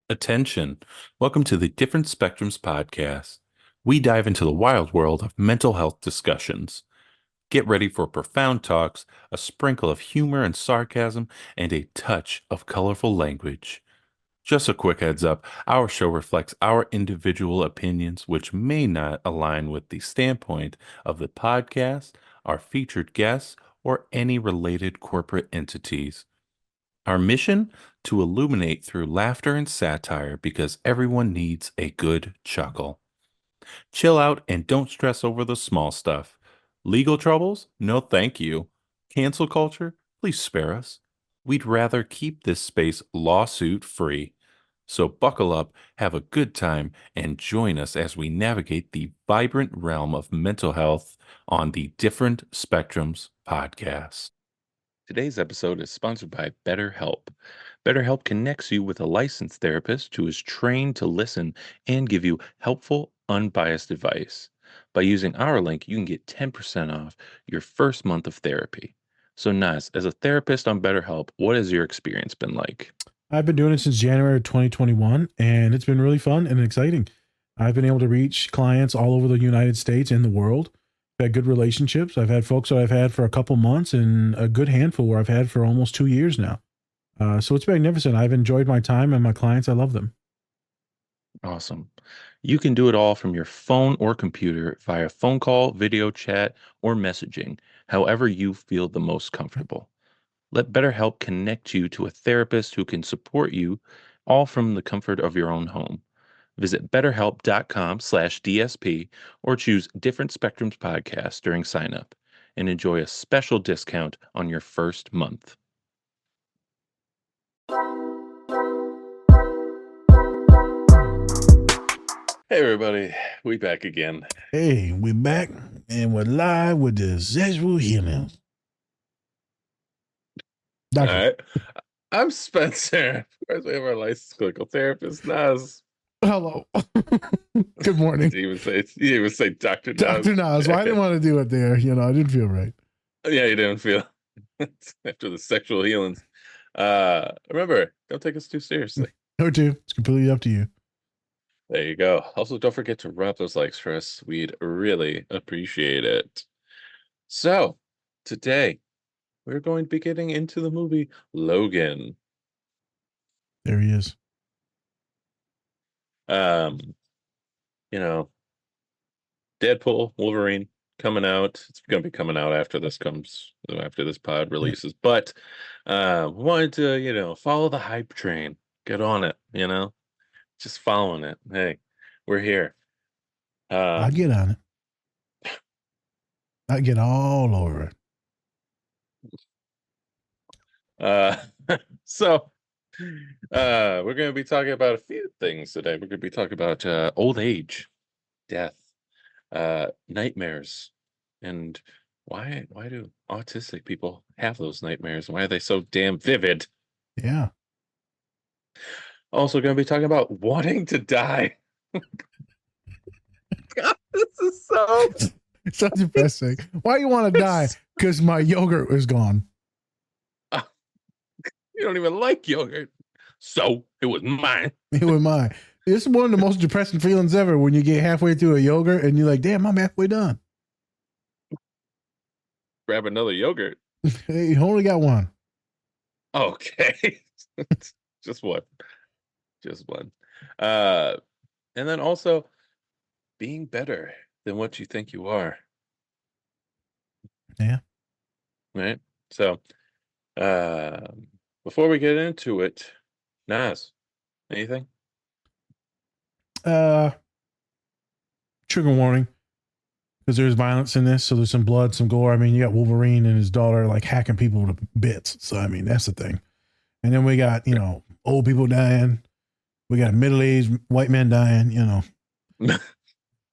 Attention. Welcome to the Different Spectrums podcast. We dive into the wild world of mental health discussions. Get ready for profound talks, a sprinkle of humor and sarcasm, and a touch of colorful language. Just a quick heads up, our show reflects our individual opinions, which may not align with the standpoint of the podcast, our featured guests, or any related corporate entities. Our mission? To illuminate through laughter and satire because everyone needs a good chuckle. Chill out and don't stress over the small stuff. Legal troubles? No, thank you. Cancel culture? Please spare us. We'd rather keep this space lawsuit free. So buckle up, have a good time, and join us as we navigate the vibrant realm of mental health on the Different Spectrums podcast. Today's episode is sponsored by BetterHelp. BetterHelp connects you with a licensed therapist who is trained to listen and give you helpful, unbiased advice. By using our link, you can get 10% off your first month of therapy. So, Naz, as a therapist on BetterHelp, what has your experience been like? I've been doing it since January of 2021, and it's been really fun and exciting. I've been able to reach clients all over the United States and the world. I've had good relationships. I've had folks that I've had for a couple months and a good handful where I've had for almost 2 years now. So it's magnificent. I've enjoyed my time and my clients. I love them. Awesome. You can do it all from your phone or computer via phone call, video chat, or messaging, however you feel the most comfortable. Let BetterHelp connect you to a therapist who can support you all from the comfort of your own home. Visit betterhelp.com/DSP or choose Different Spectrums podcast during sign up and enjoy a special discount on your first month. Hey everybody, we back again. Hey, we're back and we're live with the sexual healing. All right. I'm Spencer. Of course, we have our licensed clinical therapist, Naz. Hello. Good morning. You would say Dr. Naz. Dr. Naz. Well, I didn't want to do it there. I didn't feel right. Yeah, you didn't feel after the sexual healings. Remember, don't take us too seriously. No, too. It's completely up to you. There you go. Also, don't forget to rub those likes for us. We'd really appreciate it. So, today, we're going to be getting into the movie Logan. There he is. Deadpool, Wolverine coming out. It's going to be coming out after this pod releases. But wanted to, follow the hype train. Get on it, just following it. Hey, we're here. I get on it. I get all over it. So we're going to be talking about a few things today. We're going to be talking about old age, death, nightmares, and why do autistic people have those nightmares? Why are they so damn vivid? Yeah. Also going to be talking about wanting to die. God, this is so depressing. Why you want to die? Because my yogurt was gone. You don't even like yogurt. So it was mine. It was mine. It's one of the most depressing feelings ever when you get halfway through a yogurt and you're like, damn, I'm halfway done. Grab another yogurt. You only got one. Okay. Just one. And then also being better than what you think you are. Yeah. Right. So before we get into it, Naz, anything? Trigger warning. Because there's violence in this, so there's some blood, some gore. I mean, you got Wolverine and his daughter like hacking people to bits. So I mean, that's the thing. And then we got, old people dying. We got middle-aged white men dying,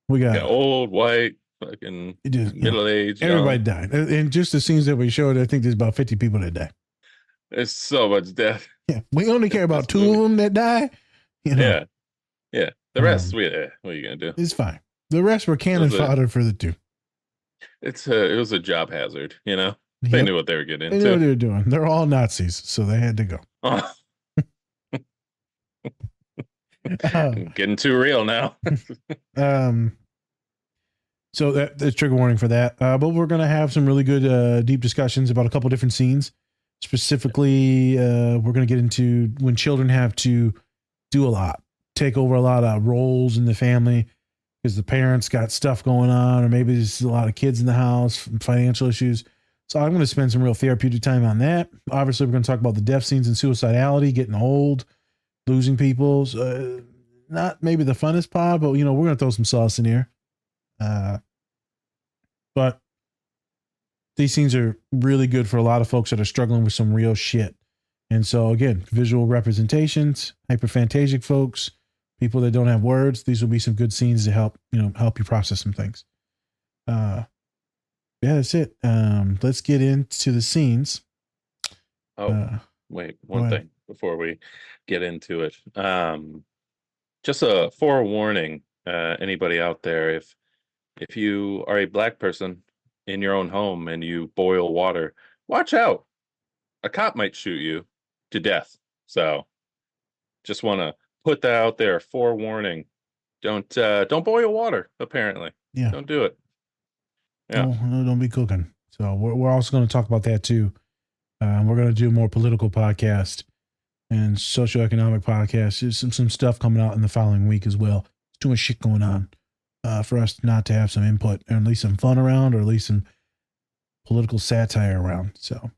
We got old, white, fucking middle-aged. Everybody died. And just the scenes that we showed, I think there's about 50 people that die. There's so much death. Yeah. We only care about two of them that die. Yeah. The rest, what are you going to do? It's fine. The rest were cannon fodder for the two. It was a job hazard, They knew what they were getting into. They knew what they were doing. They're all Nazis, so they had to go. Oh. Uh, Getting too real now. um, so that's trigger warning for that. But we're going to have some really good deep discussions about a couple different scenes. Specifically, we're going to get into when children have to do a lot, take over a lot of roles in the family because the parents got stuff going on, or maybe there's a lot of kids in the house, financial issues. So I'm going to spend some real therapeutic time on that. Obviously, we're going to talk about the death scenes and suicidality, getting old, losing people. Not maybe the funnest pod, but we're going to throw some sauce in here. But these scenes are really good for a lot of folks that are struggling with some real shit. And so again, visual representations, hyperphantasic folks, people that don't have words, these will be some good scenes to help you process some things. Yeah, that's it. Let's get into the scenes. Wait, one thing before we get into it. Just a forewarning, anybody out there, if you are a Black person in your own home and you boil water, watch out. A cop might shoot you to death. So just want to put that out there, forewarning. Don't boil water, apparently. Yeah. Don't do it. Yeah. No, don't be cooking. So we're also going to talk about that too. We're going to do a more political podcast and socioeconomic podcast. There's some stuff coming out in the following week as well. There's too much shit going on for us not to have some input, or at least some fun around, or at least some political satire around. So,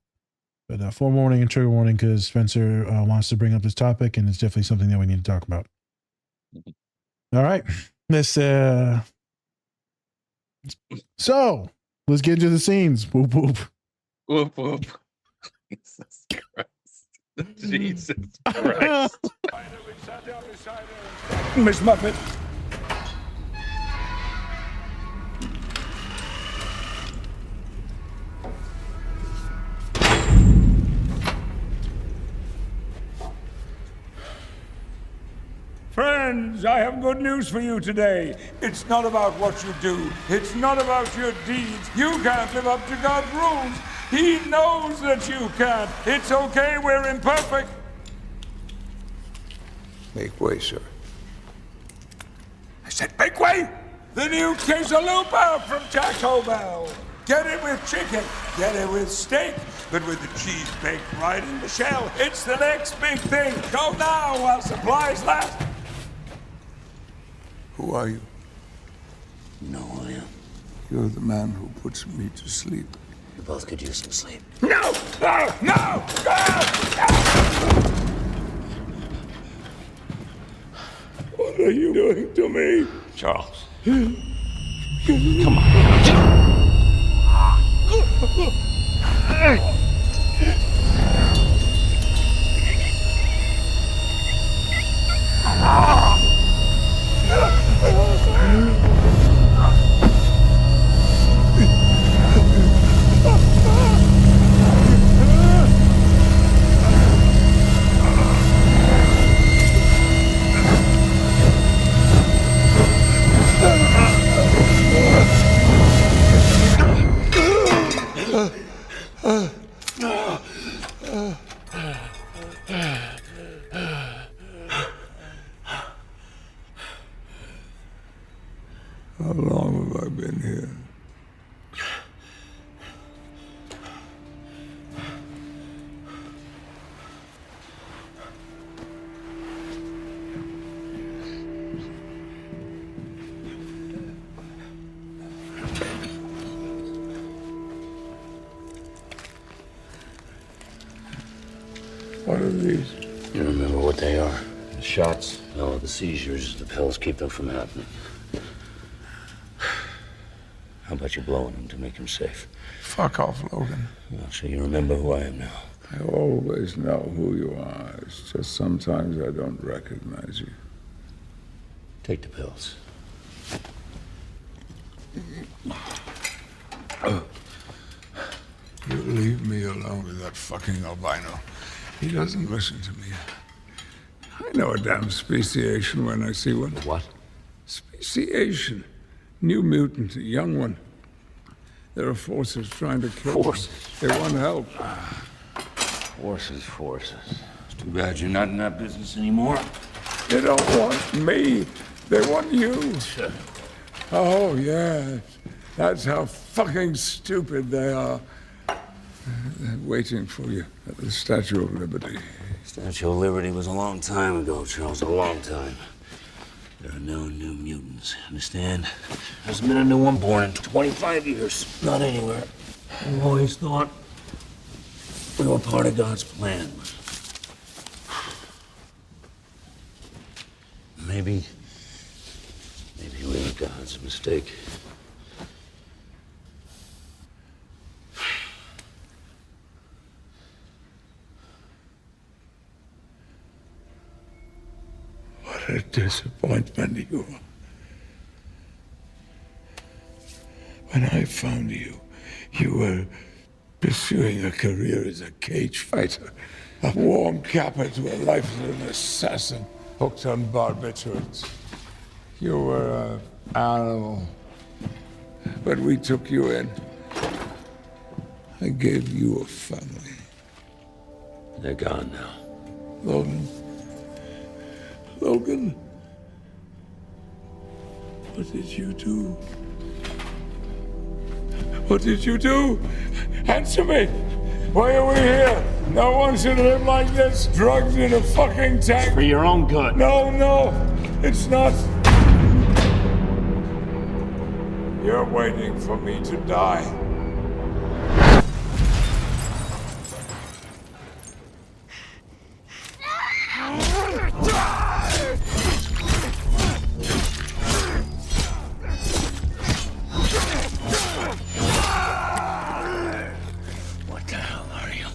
but forewarning and trigger warning, because Spencer wants to bring up this topic, and it's definitely something that we need to talk about. All right, let's so let's get into the scenes. Whoop whoop. Whoop whoop. Jesus Christ. Jesus Christ. Miss Muffet. Friends, I have good news for you today. It's not about what you do. It's not about your deeds. You can't live up to God's rules. He knows that you can't. It's okay, we're imperfect. Make way, sir. I said make way! The new quesalupa from Taco Bell. Get it with chicken, get it with steak, but with the cheese baked right in the shell. It's the next big thing. Go now while supplies last. Who are you? No, I am. You're the man who puts me to sleep. We both could use some sleep. No! No! No! No! What are you doing to me? Charles. Come on. How long have I been here? What are these? You remember what they are? The shots? No, the seizures. The pills keep them from happening. How about you blowing them to make him safe? Fuck off, Logan. Well, so you remember who I am now. I always know who you are. It's just sometimes I don't recognize you. Take the pills. You leave me alone with that fucking albino. He doesn't listen to me. I know a damn speciation when I see one. What? Speciation. New mutant, a young one. There are forces trying to kill Forces? them. They want help. Forces. It's too bad you're not in that business anymore. They don't want me. They want you. Oh, yes. That's how fucking stupid they are. They're waiting for you at the Statue of Liberty. Statue of Liberty was a long time ago, Charles, a long time. There are no new mutants, understand? There's been a new one born in 25 years, not anywhere. I always thought we were part of God's plan. Maybe we were God's mistake. What a disappointment you are. When I found you, you were pursuing a career as a cage fighter, a warm capper to a life as an assassin, hooked on barbiturates. You were an animal, but we took you in. I gave you a family. They're gone now. Logan. Logan. What did you do? What did you do? Answer me! Why are we here? No one should live like this, drugged in a fucking tank. For your own good. No, it's not. You're waiting for me to die. What the hell are you?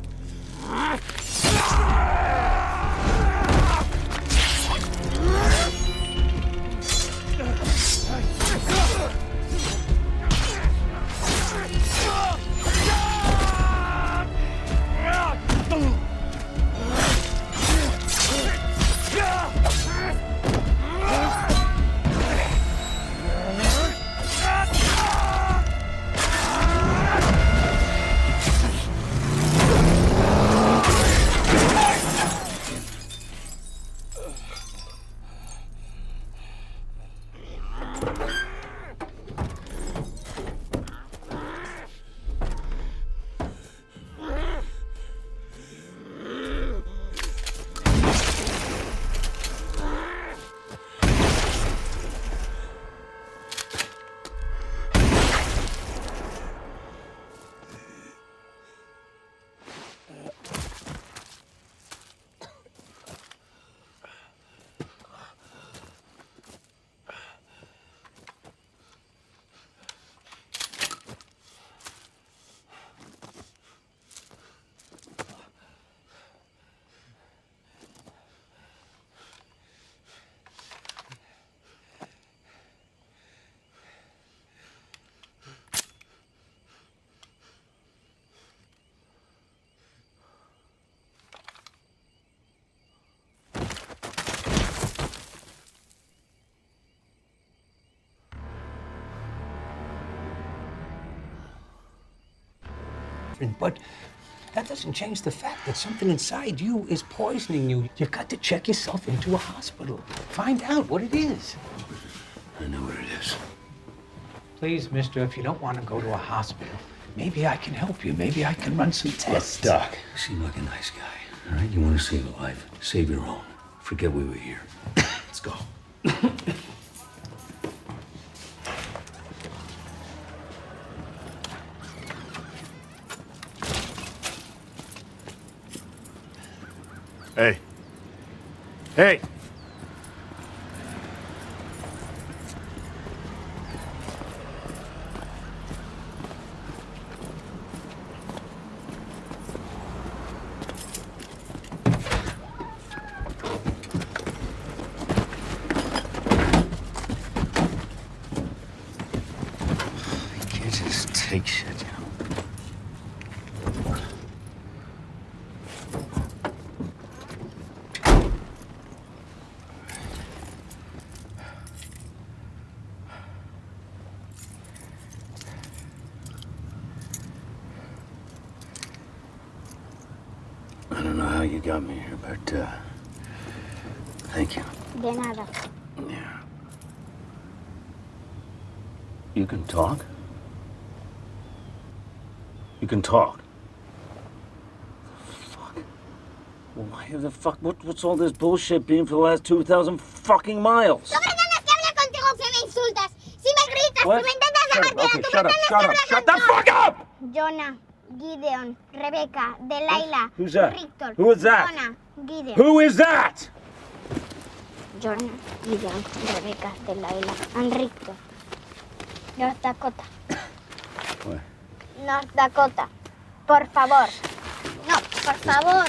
But that doesn't change the fact that something inside you is poisoning you. You've got to check yourself into a hospital. Find out what it is. I know what it is. Please, mister, if you don't want to go to a hospital, maybe I can help you. Maybe I can run some tests. Doc, you seem like a nice guy, all right? You want to save a life, save your own. Forget we were here. Let's go. Hey. Hey! You can't just take shit, you know? I don't know how you got me here, but, thank you. De nada. You can talk? You can talk? Fuck. Why the fuck? What's all this bullshit been for the last 2,000 fucking miles? ¡No pretendas que hable contigo si me insultas! ¡Si me gritas! What? ¡Si me intentas dejar tira! Okay, ¡Tú shut up, pretendes shut que up, hable shut the contigo! fuck up! Jonah, Gideon, Rebecca, Delilah, Who's that? Richter. Who is that? Jonah, Gideon. Who is that? Jonah, Gideon, Rebecca, Delilah, and Richter. North Dakota. What? North Dakota. Por favor. No, por favor.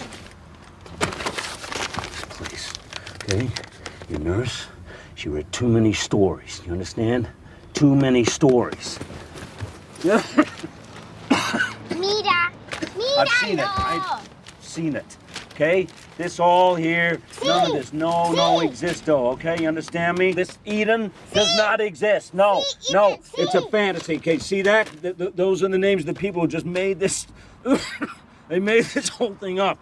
Please. Okay? Your nurse, she read too many stories. You understand? Too many stories. Yeah. Mira. Mira. I've seen it. I've seen it. Okay? This all here, none of this. No existo, okay? You understand me? This Eden does not exist. No, no, it's a fantasy. Okay, see that? Those are the names of the people who just made this. They made this whole thing up.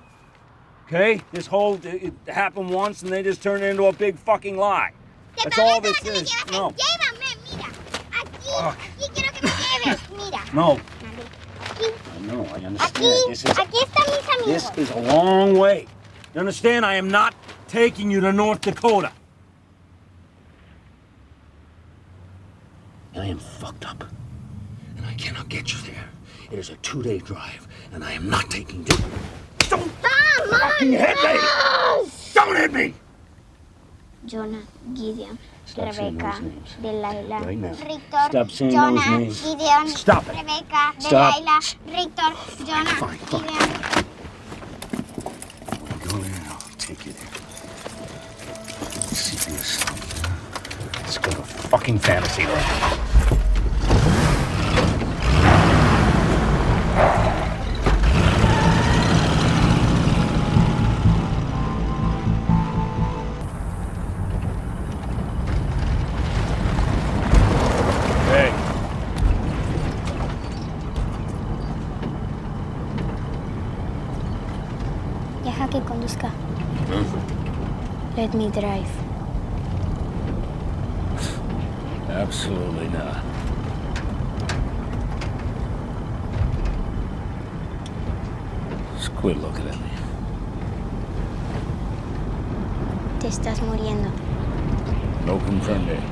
Okay? This whole, it happened once and they just turned it into a big fucking lie. That's all this is. No. Llévame, mira. Aquí quiero que me lleves. Mira. No. Aquí. No, I understand. Aquí están mis amigos. This is a long way. You understand? I am not taking you to North Dakota. I am fucked up. And I cannot get you there. It is a 2-day drive, and I am not taking you. Don't fucking hit me! Don't hit me! Jonah, Gideon, Stop saying Rebecca, those names. Delilah, Right now. Richter, Stop saying Jonah, those names. Gideon, Stop it. Rebecca, Stop. Delilah, Richter, Jonah, Fine. Gideon. Go there, I'll take you there. See for yourself. Let's go to fucking fantasy land. Deja que conduzca. Let me drive. Absolutely not. Just quit looking at me. Te estás muriendo. No confronting.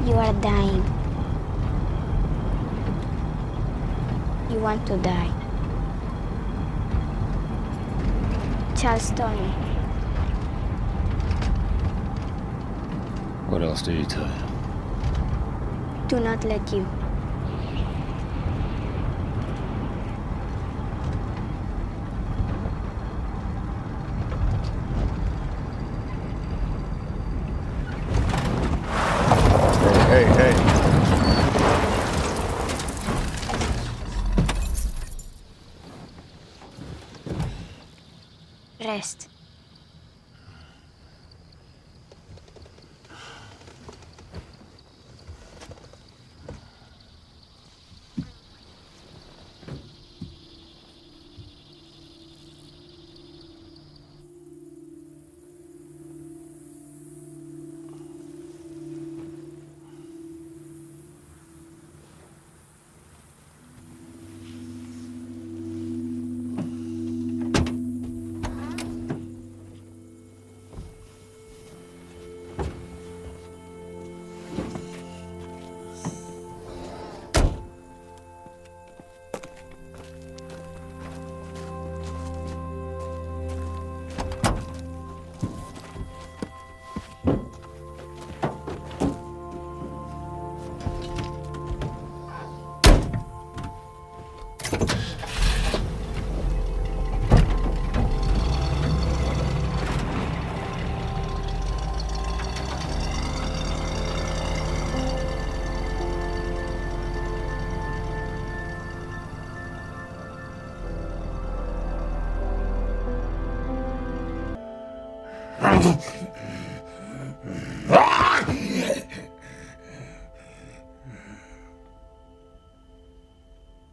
You are dying. You want to die. Charles Tony. What else did he tell you? Do not let you. Hey. Rest.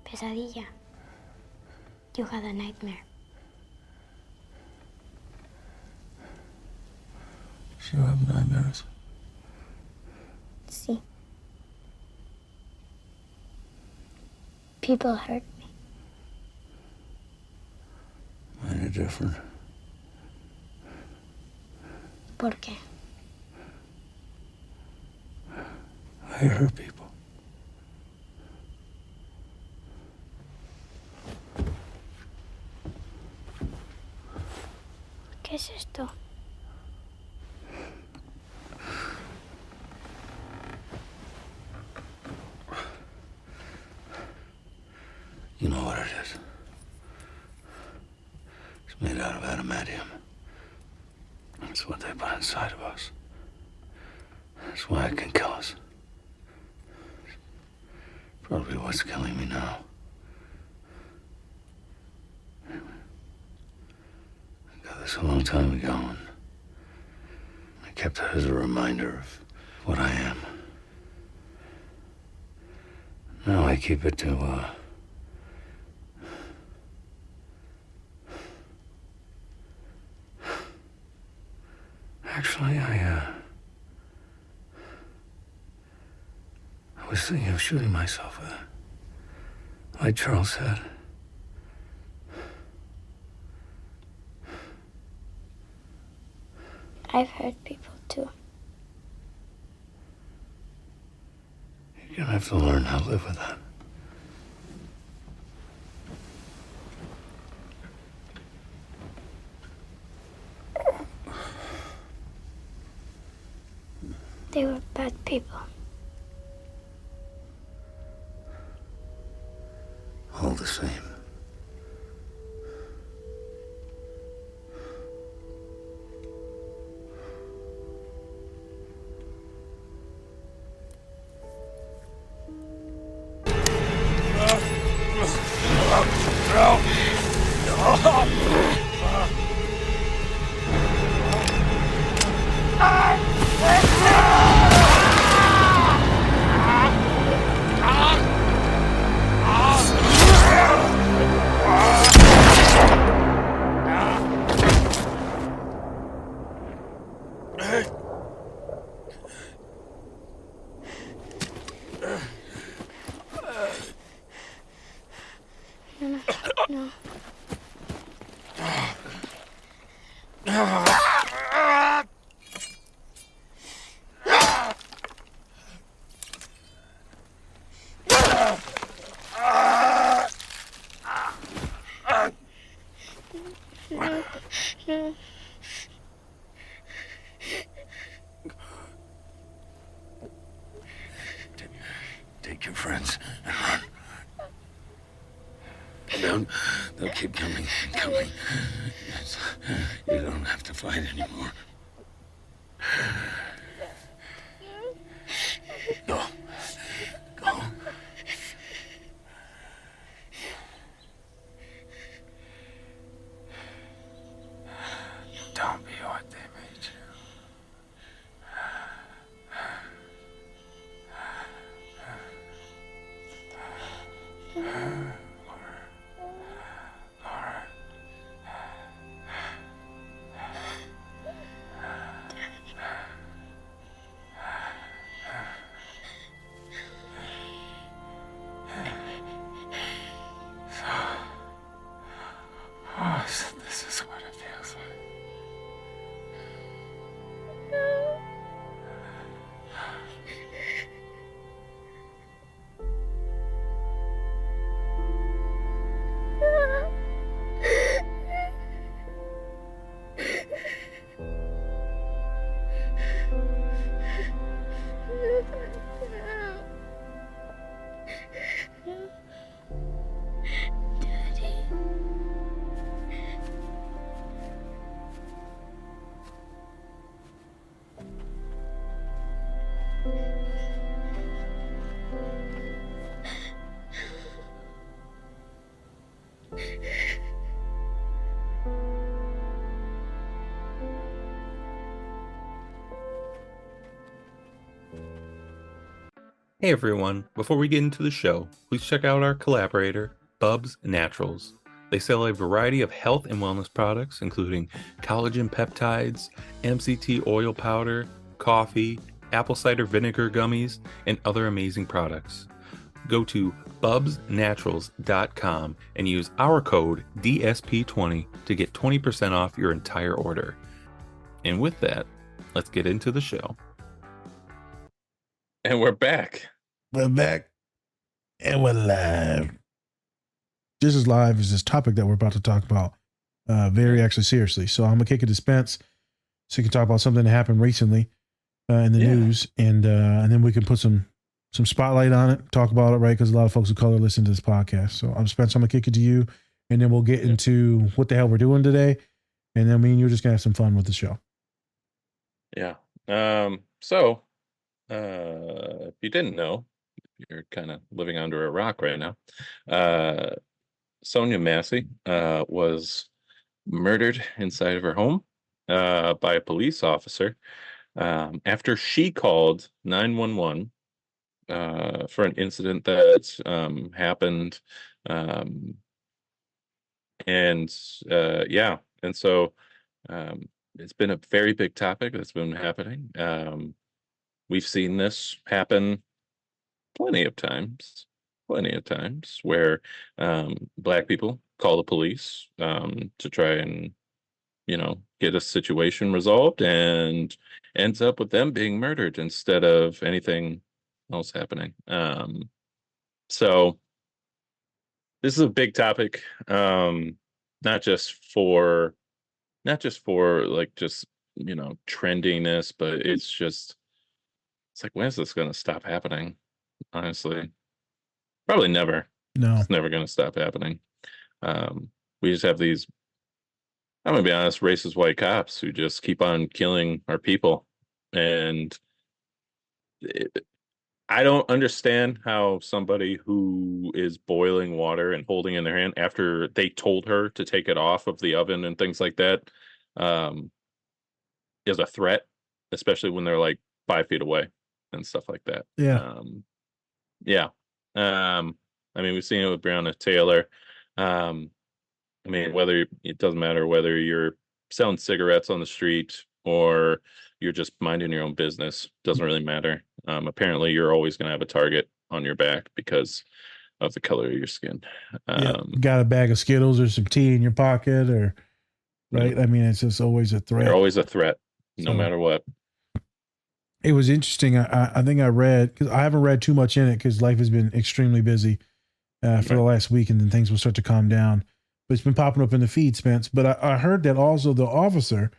Pesadilla. You had a nightmare. You have nightmares? Sí. People hurt me. Mine are different. ¿Por qué? I hurt people. ¿Qué es esto? You know what it is. It's made out of adamantium. It's what they put inside of us. That's why it can kill us. Probably what's killing me now. I got this a long time ago, and I kept it as a reminder of what I am. Now I keep it to, Actually, I was thinking of shooting myself with it. Like Charles said. I've hurt people too. You're gonna have to learn how to live with that. They were bad people. All the same. No. No. Take your friends and run. They'll keep coming and coming. You don't have to fight anymore. Go. Go. Don't be what they made you. So this is what it feels like. Hey everyone, before we get into the show, please check out our collaborator, Bubs Naturals. They sell a variety of health and wellness products, including collagen peptides, MCT oil powder, coffee, apple cider vinegar gummies, and other amazing products. Go to bubsnaturals.com and use our code DSP20 to get 20% off your entire order. And with that, let's get into the show. And we're back. We're back. And we're live. Just as live as this topic that we're about to talk about, very actually seriously. So I'm going to kick it to Spence so you can talk about something that happened recently in the news, and then we can put some spotlight on it, talk about it, right? Because a lot of folks of color listen to this podcast. So I'm Spence, I'm going to kick it to you, and then we'll get into what the hell we're doing today, and then me and you are just going to have some fun with the show. Yeah. If you didn't know, you're kind of living under a rock right now. Sonia Massey was murdered inside of her home by a police officer after she called 911 for an incident that happened. And so it's been a very big topic that's been happening. We've seen this happen plenty of times where Black people call the police to try and, get a situation resolved, and ends up with them being murdered instead of anything else happening. So this is a big topic, not just for like just, trendiness, but it's like, when is this going to stop happening? Honestly, probably never. No, It's never going to stop happening. We just have these, I'm going to be honest, racist white cops who just keep on killing our people. And I don't understand how somebody who is boiling water and holding in their hand after they told her to take it off of the oven and things like that is a threat, especially when they're like 5 feet away and stuff like that. Yeah. We've seen it with Breonna Taylor. It doesn't matter whether you're selling cigarettes on the street or you're just minding your own business. Doesn't really matter. Apparently, you're always going to have a target on your back because of the color of your skin. Got a bag of Skittles or some tea in your pocket, or right? I mean, it's just always a threat. They're always a threat, no matter what. It was interesting. I think I read, because I haven't read too much in it because life has been extremely busy for the last week, and then things will start to calm down. But it's been popping up in the feed, Spence. But I heard that also the officer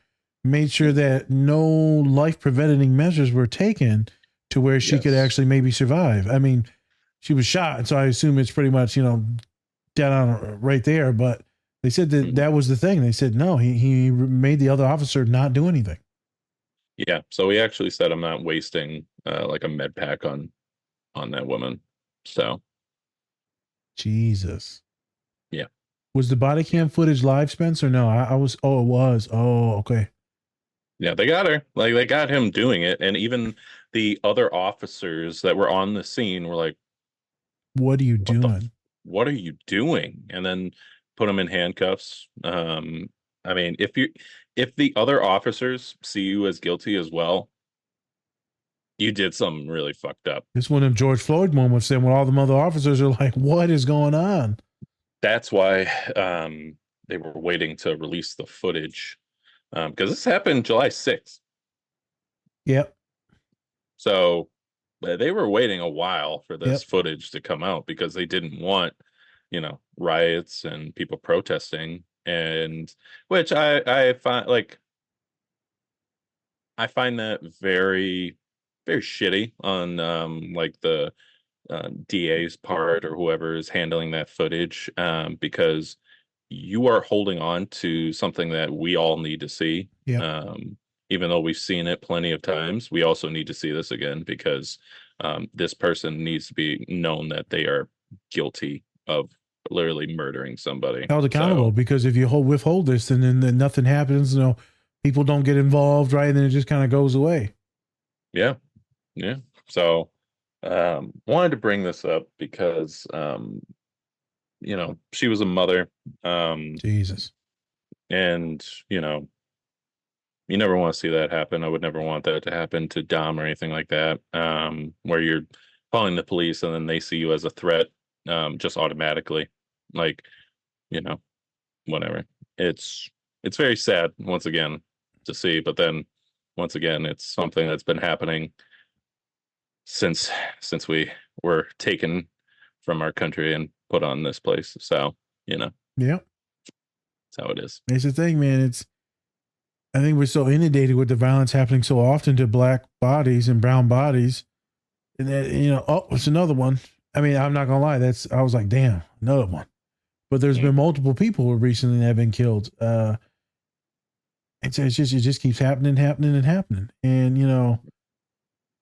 made sure that no life preventing measures were taken to where she could actually maybe survive. I mean, she was shot, and so I assume it's pretty much, dead on right there. But they said that was the thing. They said, no, he made the other officer not do anything. Yeah, so he actually said, I'm not wasting like a med pack on that woman. So, Jesus. Yeah. Was the body cam footage live, Spence, or no? I was. Oh, it was. Oh, okay. Yeah, they got her. Like, they got him doing it, and even the other officers that were on the scene were like, "What are you doing? What are you doing?" And then put him in handcuffs. If the other officers see you as guilty as well, you did something really fucked up. It's one of them George Floyd moments then when all the other officers are like, what is going on? That's why they were waiting to release the footage, because this happened July 6th. Yep. So they were waiting a while for this footage to come out because they didn't want, riots and people protesting. And which I find that very, very shitty on the DA's part or whoever is handling that footage, because you are holding on to something that we all need to see. Even though we've seen it plenty of times, we also need to see this again because this person needs to be known that they are guilty of literally murdering somebody, held accountable. Because if you withhold this, then nothing happens. People don't get involved, right? And then it just kind of goes away. Yeah. So wanted to bring this up because she was a mother. Jesus. And, you never want to see that happen. I would never want that to happen to Dom or anything like that, where you're calling the police and then they see you as a threat, just automatically. Like, you know, whatever. It's very sad once again to see, but then once again, it's something that's been happening since we were taken from our country and put on this place. So, Yeah. that's how it is. It's the thing, man. I think we're so inundated with the violence happening so often to black bodies and brown bodies. And that, it's another one. I mean, I'm not gonna lie. I was like, damn, another one. But there's been multiple people recently that have been killed. It just keeps happening. And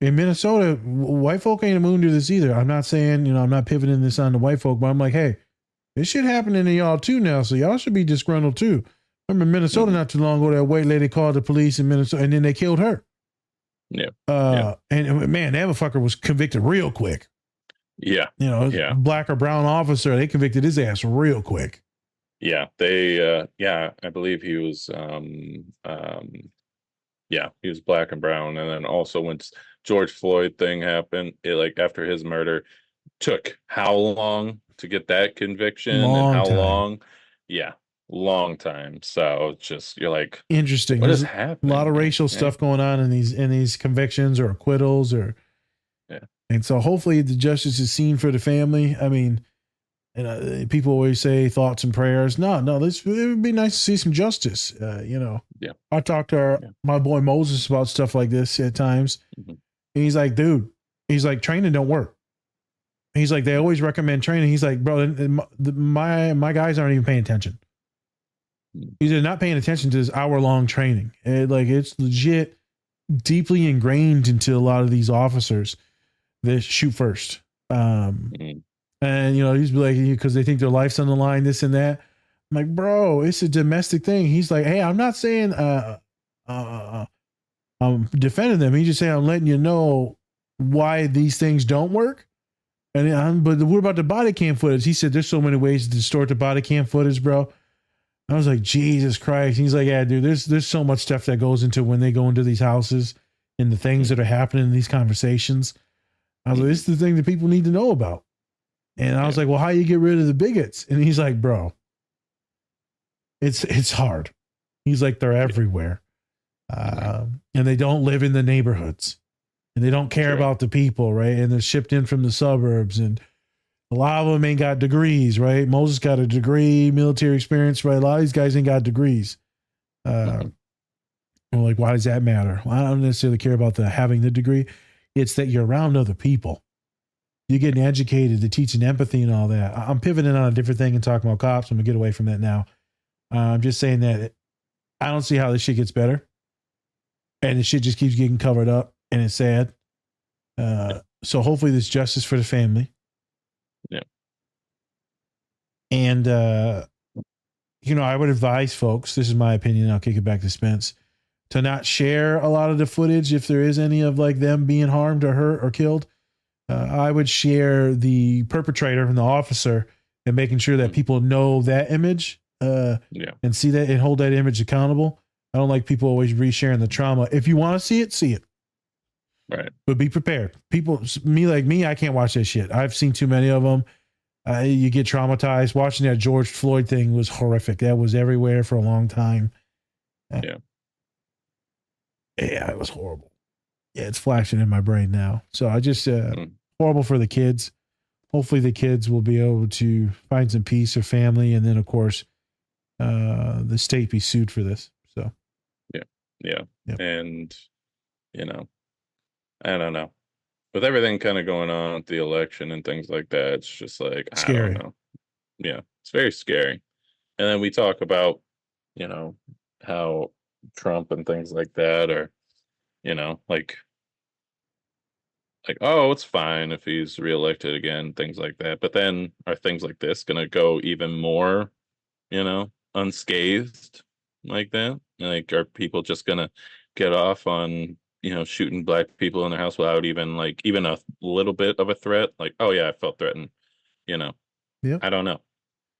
in Minnesota, white folk ain't immune to this either. I'm not saying, I'm not pivoting this on the white folk, but I'm like, hey, this shit happening to y'all too now, so y'all should be disgruntled too. I remember Minnesota not too long ago, that white lady called the police in Minnesota, and then they killed her. Yeah. And man, that motherfucker was convicted real quick. Yeah. Black or brown officer, they convicted his ass real quick. Yeah. They, I believe he was, he was black and brown. And then also when George Floyd thing happened, after his murder, took how long to get that conviction? Long? Yeah. Long time. So it's just, you're like, interesting. What There's is happening? A lot of racial stuff going on in these convictions or acquittals and so hopefully the justice is seen for the family. I mean, people always say thoughts and prayers. No, it would be nice to see some justice. Yeah. I talked to my boy Moses about stuff like this at times. Mm-hmm. And he's like, dude, training don't work. He's like, they always recommend training. He's like, bro, my guys aren't even paying attention. He's not paying attention to this hour-long training. It's legit deeply ingrained into a lot of these officers that shoot first. And, he's like, because they think their life's on the line, this and that. I'm like, bro, it's a domestic thing. He's like, hey, I'm not saying I'm defending them. He's just saying I'm letting you know why these things don't work. But what about the body cam footage? He said there's so many ways to distort the body cam footage, bro. I was like, Jesus Christ. He's like, yeah, dude, there's so much stuff that goes into when they go into these houses and the things that are happening in these conversations. I was like, this is the thing that people need to know about. And I was like, well, how do you get rid of the bigots? And he's like, bro, it's hard. He's like, they're everywhere. And they don't live in the neighborhoods and they don't care about the people. Right. And they're shipped in from the suburbs and a lot of them ain't got degrees, right? Moses got a degree, military experience, right? A lot of these guys ain't got degrees. Like, why does that matter? Well, I don't necessarily care about having the degree. It's that you're around other people. You're getting educated, to teaching empathy and all that. I'm pivoting on a different thing and talking about cops. I'm going to get away from that now. I'm just saying that I don't see how this shit gets better. And the shit just keeps getting covered up and it's sad. So hopefully there's justice for the family. Yeah. And, I would advise folks, this is my opinion, I'll kick it back to Spence, to not share a lot of the footage if there is any of like them being harmed or hurt or killed. I would share the perpetrator and the officer and making sure that people know that image and see that and hold that image accountable. I don't like people always resharing the trauma. If you want to see it, see it. Right. But be prepared. People, me, I can't watch that shit. I've seen too many of them. You get traumatized. Watching that George Floyd thing was horrific. That was everywhere for a long time. Yeah, it was horrible. Yeah, it's flashing in my brain now. So I just, horrible for the kids. Hopefully the kids will be able to find some peace or family. And then, of course, the state be sued for this. So, yeah. And, I don't know. With everything kind of going on with the election and things like that, it's just like, scary. I don't know. Yeah, it's very scary. And then we talk about, how Trump and things like that are, like, oh, it's fine if he's reelected again, things like that. But then are things like this going to go even more, unscathed like that? Like, are people just going to get off on, shooting black people in their house without even a little bit of a threat? Like, oh yeah, I felt threatened, Yeah. I don't know.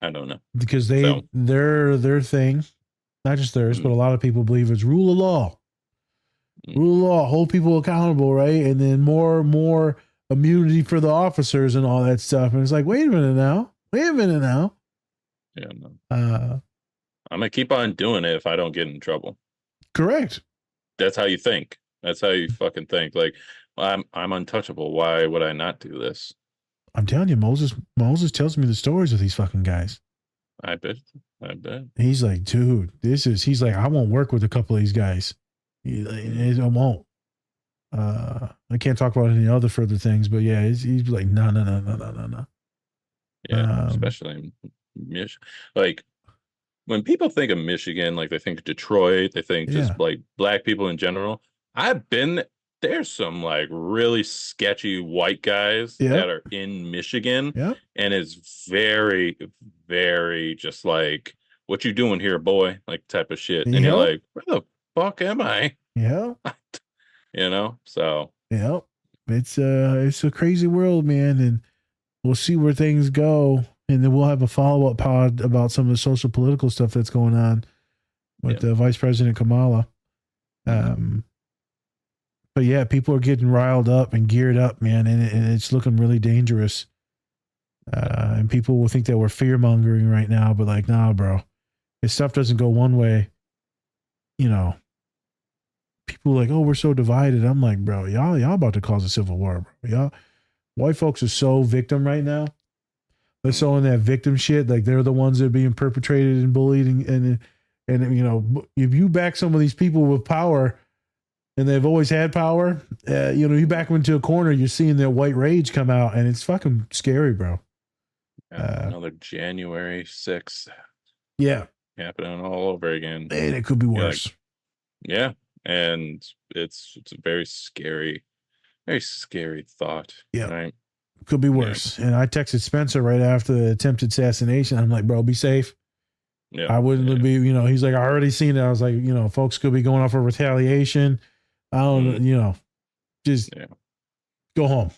I don't know. because So, their thing, not just theirs, but a lot of people believe it's rule of law. Rule of law, hold people accountable, right? And then more immunity for the officers and all that stuff. And it's like, wait a minute now. yeah, no. Uh, I'm gonna keep on doing it if I don't get in trouble. correct. That's how you think. That's how you fucking think. Like, I'm untouchable. Why would I not do this? I'm telling you, Moses tells me the stories of these fucking guys. I bet. I bet. He's like, dude, he's like, I won't work with a couple of these guys. I won't. I can't talk about any other further things, but yeah, he's like, no. Yeah, especially in like when people think of Michigan, like they think Detroit, they think just like black people in general. There's some like really sketchy white guys that are in Michigan, and it's very, very just like, what you doing here, boy? Like type of shit. And you're like, where the fuck am I? Yeah. So it's a crazy world, man, and we'll see where things go, and then we'll have a follow-up pod about some of the social political stuff that's going on with Vice President Kamala. But yeah, people are getting riled up and geared up, man, and it's looking really dangerous. And people will think that we're fear mongering right now, but like, nah, bro, if stuff doesn't go one way, people are like, oh, we're so divided. I'm like, bro, y'all about to cause a civil war, bro. Y'all, white folks are so victim right now. They're so in that victim shit. Like they're the ones that are being perpetrated and bullied, and if you back some of these people with power, and they've always had power, you back them into a corner, you're seeing their white rage come out, and it's fucking scary, bro. Another January 6th. Yeah. Happening all over again. And it could be worse. And it's a very scary thought. Yeah. Right? Could be worse. And I texted Spencer right after the attempted assassination. I'm like, bro, be safe. Yeah. I wouldn't be, he's like, I already seen it. I was like, folks could be going off for retaliation. I don't, just go home.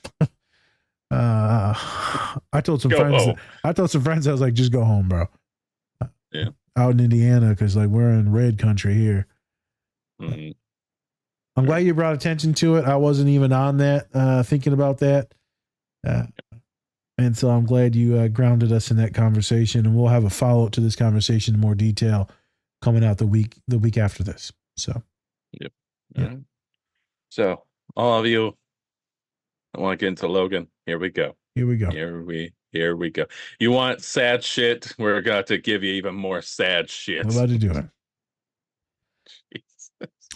I told some friends, I was like, just go home, bro. Yeah. Out in Indiana, because like we're in red country here. Mm-hmm. I'm glad you brought attention to it. I wasn't even on that, thinking about that. And so I'm glad you grounded us in that conversation, and we'll have a follow-up to this conversation in more detail coming out the week after this. So, yep. Yeah. Right. So all of you I want to get into Logan. Here we go. Here we go. Here we go. You want sad shit? We're going to give you even more sad shit. I'm about to do it. Jesus.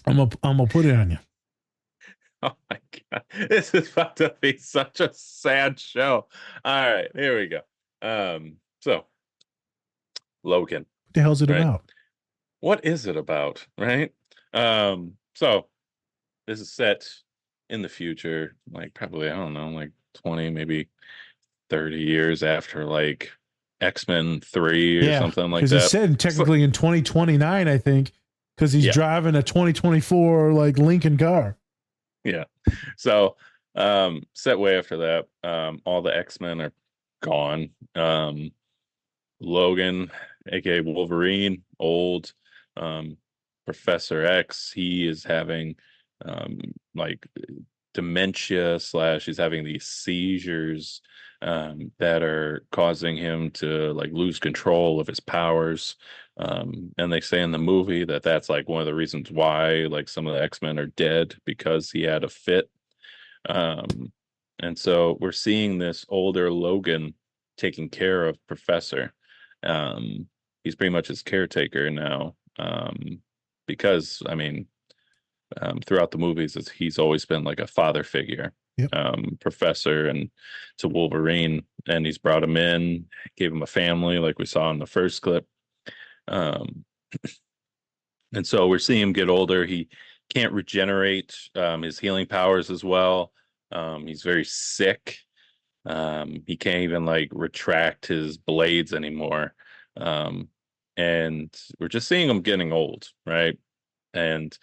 I'm gonna put it on you. Oh my God. This is about to be such a sad show. All right, here we go. So Logan. What the hell's it about? What is it about? Right? So this is set in the future, like probably, I don't know, like 20, maybe 30 years after like X-Men 3 or something like that. Because it's said technically in 2029, I think, because he's driving a 2024 like Lincoln car. Yeah. So set way after that, all the X-Men are gone. Logan, aka Wolverine, old, Professor X, he is having like dementia / he's having these seizures that are causing him to like lose control of his powers. And they say in the movie that that's like one of the reasons why like some of the X-Men are dead, because he had a fit. And so we're seeing this older Logan taking care of Professor. He's pretty much his caretaker now, because I mean, throughout the movies, he's always been like a father figure. Yep. Professor and to Wolverine, and he's brought him in, gave him a family like we saw in the first clip. And so we're seeing him get older. He can't regenerate his healing powers as well. He's very sick. He can't even like retract his blades anymore. And we're just seeing him getting old, right? And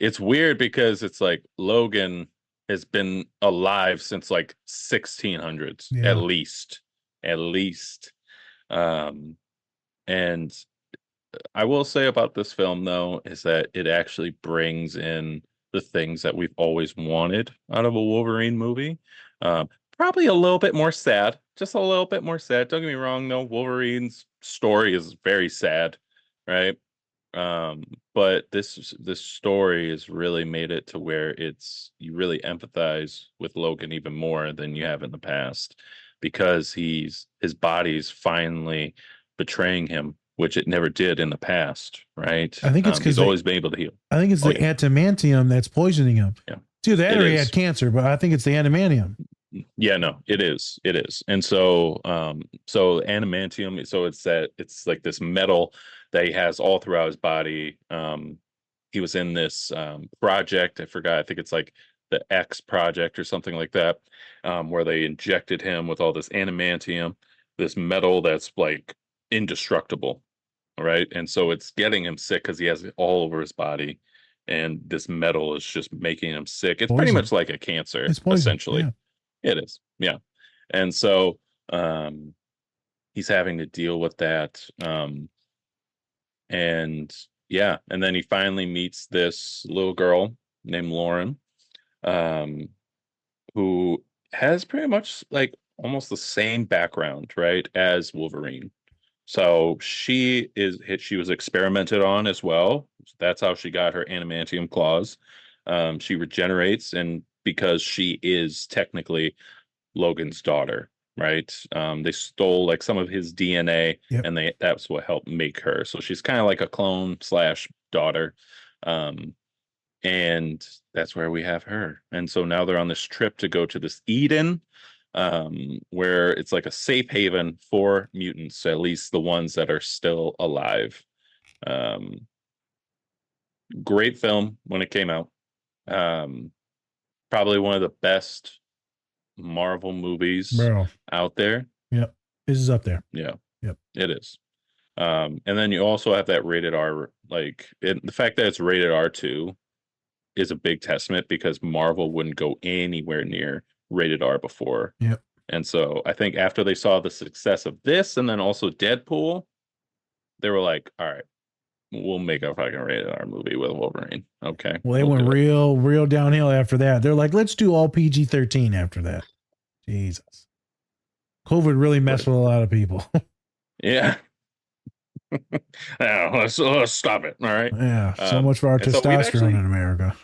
it's weird because it's like Logan has been alive since like 1600s at least. Um, and I will say about this film, though, is that it actually brings in the things that we've always wanted out of a Wolverine movie. Um, Probably a little bit more sad, just a little bit more sad. Don't get me wrong, though, Wolverine's story is very sad, right? Um, but this story has really made it to where it's you really empathize with Logan even more than you have in the past because his body's finally betraying him, which it never did in the past, right? I think it's because He's always been able to heal. I think it's Oh the yeah, adamantium that's poisoning him. yeah, Dude, that it or he had is. cancer, but I think it's the adamantium. Yeah, no, it is. And so adamantium, so it's like this metal that he has all throughout his body. He was in this project, I forgot, I think it's like the X project or something like that, where they injected him with all this adamantium, this metal that's like indestructible, right? And so it's getting him sick because he has it all over his body, and this metal is just making him sick. It's pretty Poison. much like a cancer, It's poison. essentially. Yeah. It is, yeah. And so um he's having to deal with that. And yeah, and then he finally meets this little girl named Lauren, um, who has pretty much like almost the same background, right, as Wolverine. So she was experimented on as well. That's how she got her adamantium claws. She regenerates, and because she is technically Logan's daughter, right? They stole like some of his DNA, Yep. and that's what helped make her. So she's kind of like a clone slash daughter. Um, and that's where we have her. And so now they're on this trip to go to this Eden, where it's like a safe haven for mutants, at least the ones that are still alive. Um, Great film when it came out. Um, Probably one of the best Marvel movies Bro. out there. Yep. This is up there. Yeah, Yep. it is. And then you also have that rated R, the fact that it's rated R2 is a big testament because Marvel wouldn't go anywhere near rated R before. Yep. And so I think after they saw the success of this and then also Deadpool, they were like, all right, we'll make a fucking rated R movie with Wolverine. Okay. Well, they we'll went do it. real downhill after that. They're like, let's do all PG-13 after that. Jesus. COVID really messed with a lot of people. Yeah. Now, let's stop it. All right. Yeah. So much for our and so testosterone in America.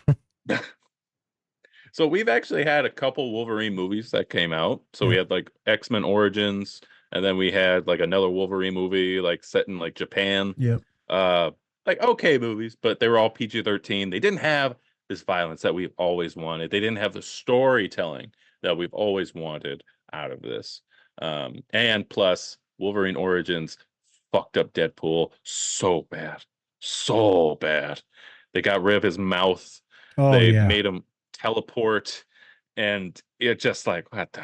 So we've actually had a couple Wolverine movies that came out. So we had like X-Men Origins, and then we had like another Wolverine movie like set in like Japan. Yep. Like okay movies, but they were all PG-13. They didn't have this violence that we've always wanted. They didn't have the storytelling that we've always wanted out of this. And plus Wolverine Origins fucked up Deadpool so bad. So bad. They got rid of his mouth. Oh, They yeah. made him teleport, and it just like, what the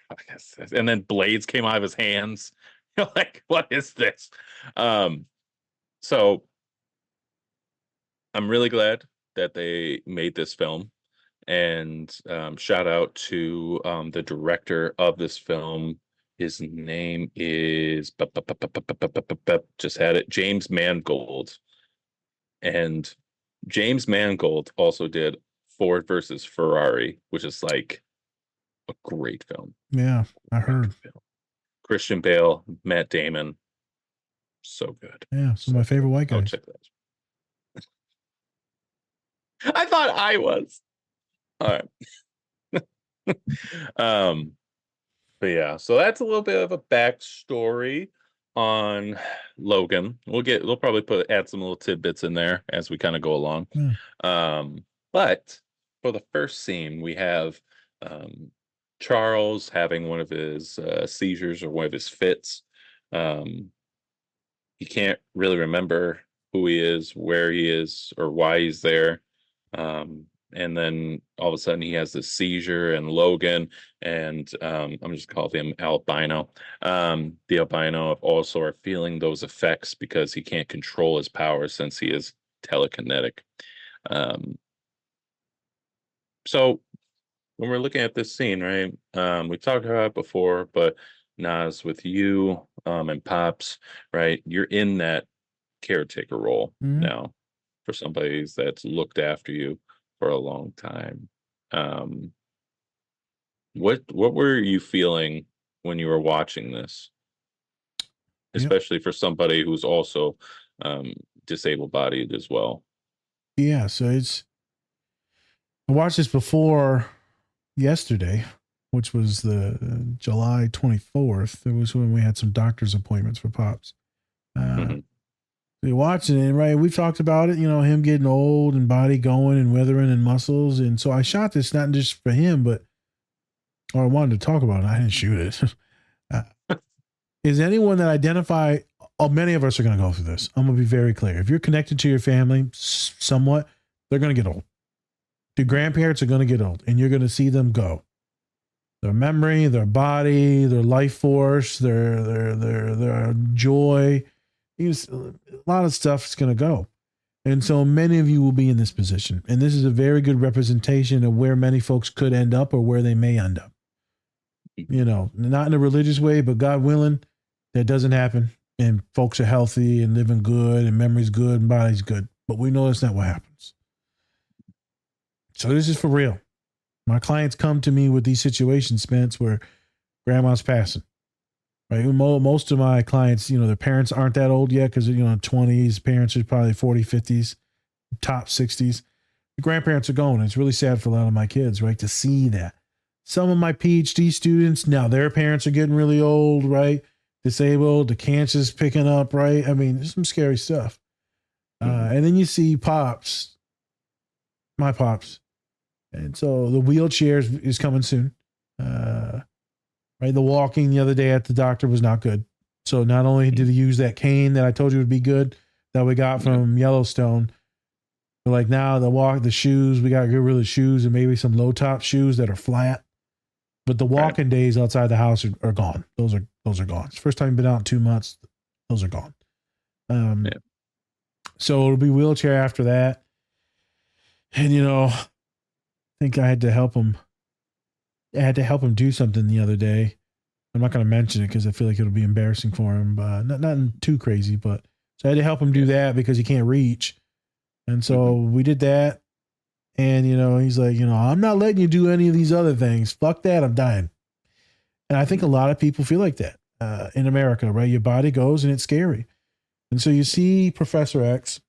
fuck is this? And then blades came out of his hands. You're like, what is this? So I'm really glad that they made this film. And shout out to the director of this film. His name is just had it, James Mangold. And James Mangold also did Ford versus Ferrari, which is like a great film. Yeah, I heard. Film. Christian Bale, Matt Damon, so good. Yeah, some of my favorite white guys. Check that. I thought I was. All right. But yeah, so that's a little bit of a backstory on Logan. We'll probably add some little tidbits in there as we kind of go along. But for the first scene, we have Charles having one of his seizures or one of his fits. He can't really remember who he is, where he is, or why he's there. And then all of a sudden he has this seizure, and Logan and I'm just calling him albino. The albino also are feeling those effects because he can't control his powers since he is telekinetic. So when we're looking at this scene, right? We talked about it before, but Nas, with you and Pops, right? You're in that caretaker role now for somebody that's looked after you for a long time. Um, what were you feeling when you were watching this, Yep. especially for somebody who's also um, disabled bodied as well? Yeah. So I watched this before yesterday, which was the July 24th. It was when we had some doctor's appointments for Pops. Mhm. You're watching it, right? We've talked about it, him getting old and body going and withering and muscles. And so I shot this not just for him, but I wanted to talk about it. I didn't shoot it. Is anyone that identify, many of us are going to go through this. I'm going to be very clear. If you're connected to your family somewhat, they're going to get old. Your grandparents are going to get old and you're going to see them go. Their memory, their body, their life force, their joy. A lot of stuff is going to go. And so many of you will be in this position. And this is a very good representation of where many folks could end up or where they may end up. Not in a religious way, but God willing, that doesn't happen. And folks are healthy and living good and memory's good and body's good. But we know that's not what happens. So this is for real. My clients come to me with these situations, Spence, where grandma's passing. Right? Most of my clients, their parents aren't that old yet because, 20s, parents are probably 40, 50s, top 60s. The grandparents are going. It's really sad for a lot of my kids, right, to see that. Some of my PhD students, now their parents are getting really old, right? Disabled, the cancer's picking up, right? I mean, there's some scary stuff. And then you see Pops, my Pops. And so the wheelchair is coming soon. Right. The walking the other day at the doctor was not good. So not only did he use that cane that I told you would be good that we got from Yellowstone, but like now the shoes, we got to get rid of the shoes and maybe some low top shoes that are flat. But the walking days outside the house are gone. Those are gone. It's the first time I've been out in 2 months. Those are gone. So it'll be wheelchair after that. And I think I had to help him. I had to help him do something the other day. I'm not going to mention it because I feel like it'll be embarrassing for him, but not too crazy. But so I had to help him do that because he can't reach. And so we did that. And, he's like, I'm not letting you do any of these other things. Fuck that. I'm dying. And I think a lot of people feel like that in America, right? Your body goes and it's scary. And so you see Professor X.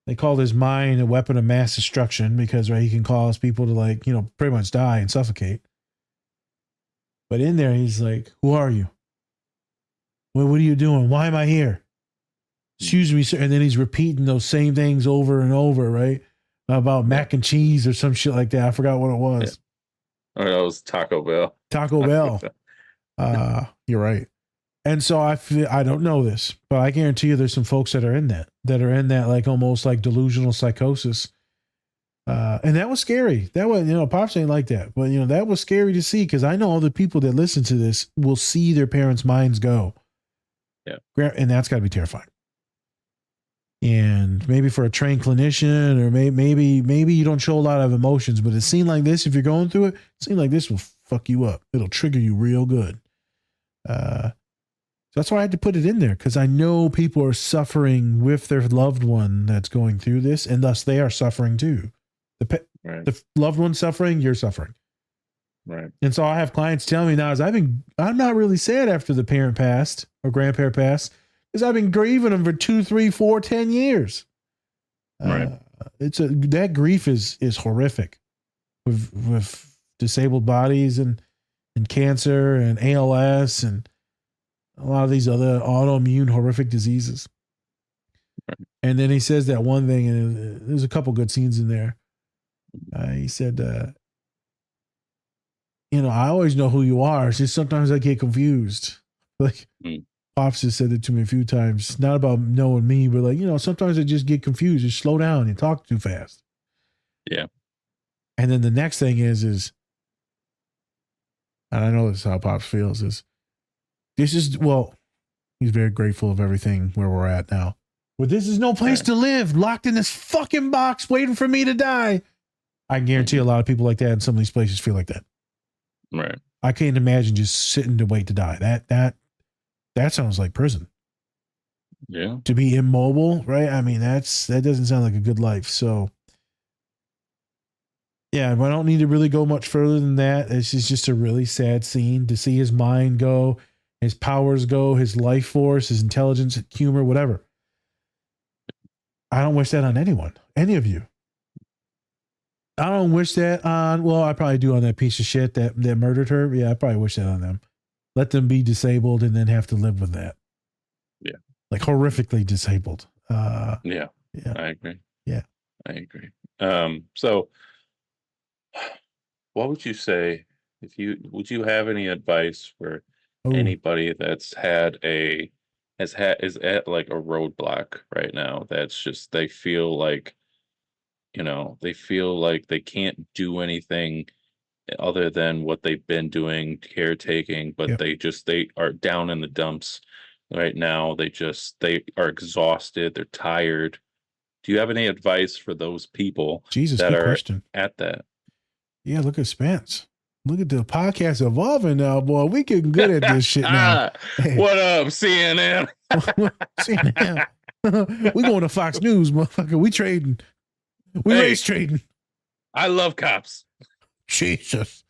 They called his mind a weapon of mass destruction because, right, he can cause people to pretty much die and suffocate. But in there, he's like, who are you? What are you doing? Why am I here? Excuse me, sir. And then he's repeating those same things over and over, right? About mac and cheese or some shit like that. I forgot what it was. Yeah. Oh, that was Taco Bell. Taco Bell. You're right. And so I don't know this, but I guarantee you there's some folks that are in that like almost like delusional psychosis. And that was scary. That was, Pops ain't like that, but that was scary to see because I know all the people that listen to this will see their parents' minds go. Yeah. And that's got to be terrifying. And maybe for a trained clinician or maybe you don't show a lot of emotions, but a scene like this, if you're going through it, a scene like this will fuck you up. It'll trigger you real good. So that's why I had to put it in there because I know people are suffering with their loved one that's going through this, and thus they are suffering too. The loved one suffering, you're suffering. Right. And so I have clients tell me now, I'm not really sad after the parent passed or grandparent passed because I've been grieving them for 2, 3, 4, 10 years. Right. That grief is horrific with disabled bodies and cancer and ALS and a lot of these other autoimmune horrific diseases. Right. And then he says that one thing, and there's a couple good scenes in there. He said, I always know who you are. It's just sometimes I get confused. Like Pops has said it to me a few times. Not about knowing me, but sometimes I just get confused. Just slow down. You talk too fast. Yeah. And then the next thing is, and I know this is how Pops feels, he's very grateful of everything where we're at now. But this is no place to live, locked in this fucking box, waiting for me to die. I guarantee a lot of people like that in some of these places feel like that. Right. I can't imagine just sitting to wait to die. That sounds like prison. Yeah. To be immobile, right? I mean, that doesn't sound like a good life. So, yeah, I don't need to really go much further than that. It's just a really sad scene to see his mind go, his powers go, his life force, his intelligence, humor, whatever. I don't wish that on anyone, any of you. I don't wish that on, well, I probably do on that piece of shit that murdered her. Yeah, I probably wish that on them. Let them be disabled and then have to live with that. Yeah. Like horrifically disabled. Yeah. Yeah. I agree. Yeah. I agree. So what would you say would you have any advice for Ooh. anybody is at like a roadblock right now, that's just they feel like they can't do anything other than what they've been doing, caretaking, but Yep. they are down in the dumps right now. They are exhausted, they're tired. Do you have any advice for those people Jesus, that good are question. at that? Yeah, look at Spence. Look at the podcast evolving now, boy. We getting good at this shit now. Hey. What up, CNN? CNN. We going to Fox News, motherfucker. We trading. We race trading. I love cops. Jesus.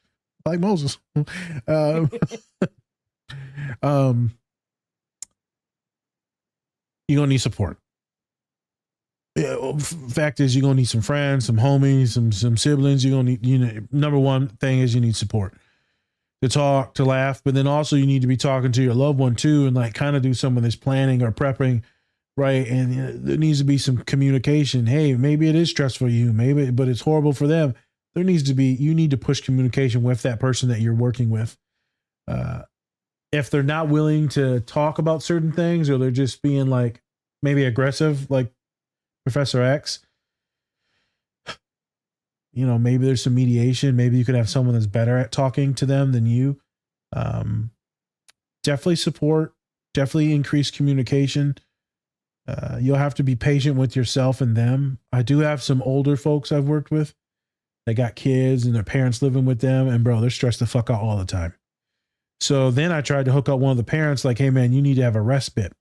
Like Moses. You're gonna need support. Yeah, fact is, you're gonna need some friends, some homies, some siblings. You're gonna need, number one thing is you need support to talk, to laugh, but then also you need to be talking to your loved one too, and like kind of do some of this planning or prepping, right? And there needs to be some communication. Hey, maybe it is stressful for you, maybe, but it's horrible for them. You need to push communication with that person that you're working with. If they're not willing to talk about certain things, or they're just being like maybe aggressive, like Professor X, maybe there's some mediation. Maybe you could have someone that's better at talking to them than you. Definitely support, definitely increase communication. You'll have to be patient with yourself and them. I do have some older folks I've worked with. They got kids and their parents living with them, and bro, they're stressed the fuck out all the time. So then I tried to hook up one of the parents, like, hey man, you need to have a respite,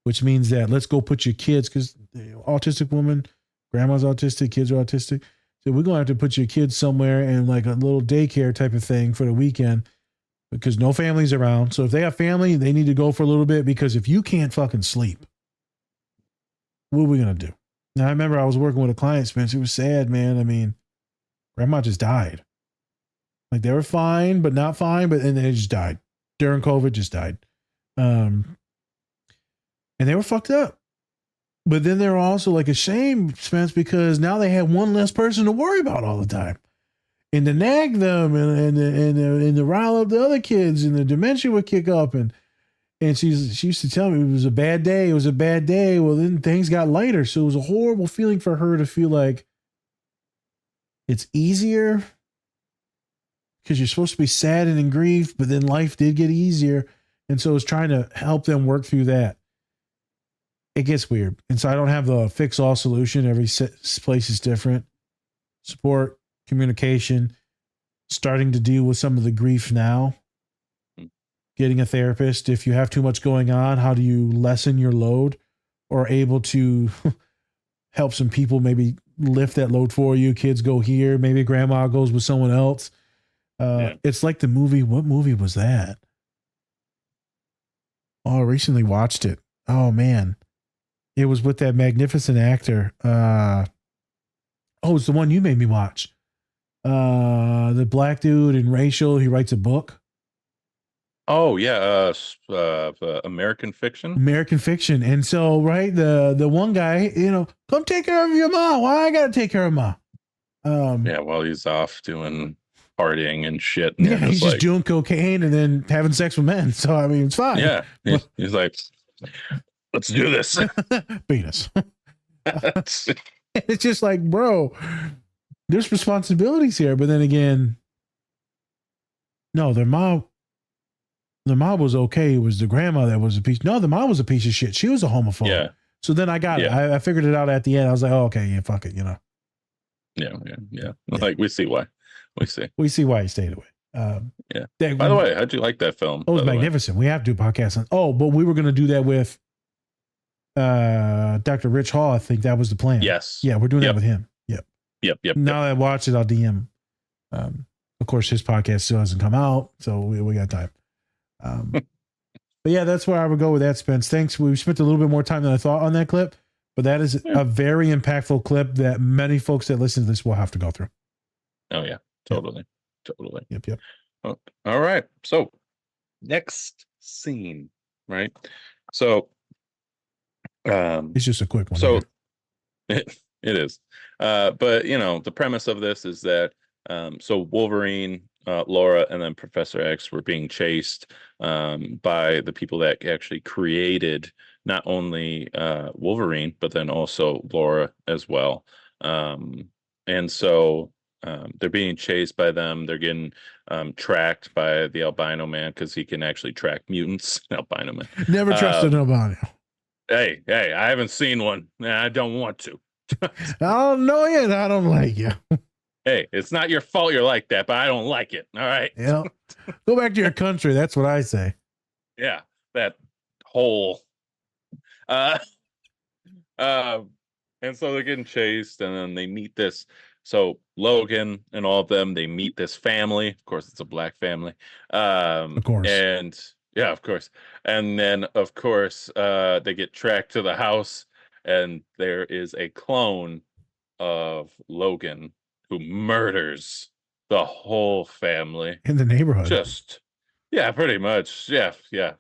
which means that let's go put your kids, because autistic woman, grandma's autistic, kids are autistic. So we're going to have to put your kids somewhere in like a little daycare type of thing for the weekend, because no family's around. So if they have family, they need to go for a little bit, because if you can't fucking sleep, what are we going to do? Now, I remember I was working with a client, Spence. It was sad, man. I mean, grandma just died. Like they were fine, but not fine. But then they just died during COVID, just died. And they were fucked up. But then they were also like ashamed, Spence, because now they had one less person to worry about all the time, and to nag them and to rile up the other kids, and the dementia would kick up. And she used to tell me it was a bad day. It was a bad day. Well, then things got lighter. So it was a horrible feeling for her to feel like it's easier, because you're supposed to be sad and in grief, but then life did get easier. And so I was trying to help them work through that. It gets weird. And so I don't have the fix all solution. Every place is different. Support, communication, starting to deal with some of the grief now, getting a therapist. If you have too much going on, how do you lessen your load, or able to help some people maybe lift that load for you? Kids go here. Maybe grandma goes with someone else. It's like the movie. What movie was that? Oh, I recently watched it. Oh man. It was with that magnificent actor. It's the one you made me watch. The black dude in Racial. He writes a book. Oh yeah, American Fiction. American Fiction. And so, right, the one guy, come take care of your mom. Why I gotta take care of mom? Yeah, while he's off doing partying and shit. And he's just doing cocaine and then having sex with men. So I mean, it's fine. Yeah, he's like, let's do this. Penis. It's just like, bro, there's responsibilities here. But then again, no, their mom was okay. It was the grandma that was a piece. No, the mom was a piece of shit. She was a homophobe. Yeah. So then I got it. I figured it out at the end. I was like, oh, okay, yeah, fuck it, Yeah. Like we see why. We see why he stayed away. Yeah. That By the way, how'd you like that film? it was by the way? magnificent. We have to do a podcast on. Oh, but we were going to do that with Dr. Rich Hall. I think that was the plan. Yes. Yeah, we're doing that Yep. with him. Yep. Yep. Now that I watched it, I'll DM. Of course, his podcast still hasn't come out, so we got time. But yeah, that's where I would go with that, Spence. Thanks. We spent a little bit more time than I thought on that clip, but that is a very impactful clip that many folks that listen to this will have to go through. Oh yeah, totally. Yep. Oh, all right. So next scene, right? So It's just a quick one. so it is. But you know, the premise of this is that so Wolverine, Laura, and then Professor X were being chased by the people that actually created not only Wolverine, but then also Laura as well. And so they're being chased by them. They're getting tracked by the albino man because he can actually track mutants. Albino man. Never trusted nobody. Hey, I haven't seen one. I don't want to. I don't know you, and I don't like you. Hey, it's not your fault you're like that, but I don't like it. All right. Yeah. Go back to your country. That's what I say. Yeah, that whole. And so they're getting chased, and then they meet this. So Logan and all of them, they meet this family. Of course, it's a black family. Of course. And yeah, of course. And then, of course, they get tracked to the house, and there is a clone of Logan who murders the whole family In the neighborhood. just yeah, pretty much. Yeah,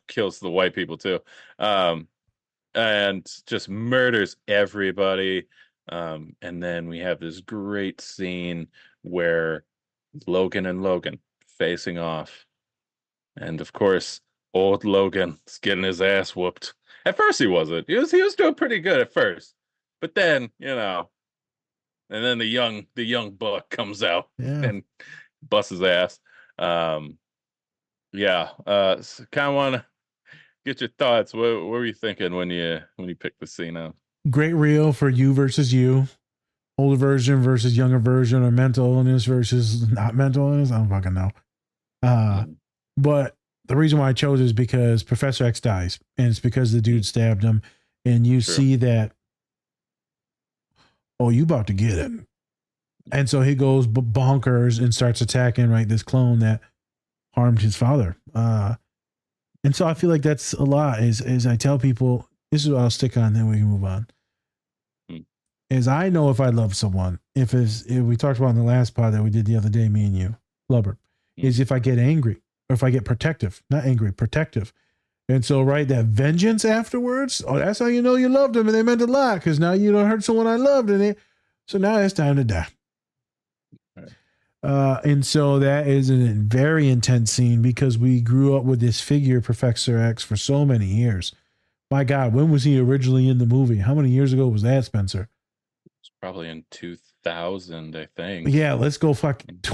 kills the white people too. And just murders everybody. And then we have this great scene where Logan and Logan facing off. And of course, old Logan is getting his ass whooped. At first he wasn't. He was doing pretty good at first. But then, you know, and then the young buck comes out and busts his ass. So kind of want to get your thoughts. What were you thinking when you picked the scene out? Great reel for you versus you. Older version versus younger version, or mental illness versus not mental illness. I don't fucking know. But the reason why I chose is because Professor X dies, and it's because the dude stabbed him, and you see that. Oh, you about to get it. And so he goes bonkers and starts attacking, right, this clone that harmed his father. And so I feel like that's a lot. Is I tell people, this is what I'll stick on, then we can move on. Is I know if I love someone, if we talked about in the last pod that we did the other day, me and you, Lubbert, is if I get angry or if I get protective, not angry, protective. And so, right, that vengeance afterwards, oh, that's how you know you loved them and they meant a lot, because now you don't hurt someone I loved, so now it's time to die. And so that is a very intense scene because we grew up with this figure, Professor X, for so many years. My God, when was he originally in the movie? How many years ago was that, Spencer? It's probably in 2000, I think. Yeah, let's go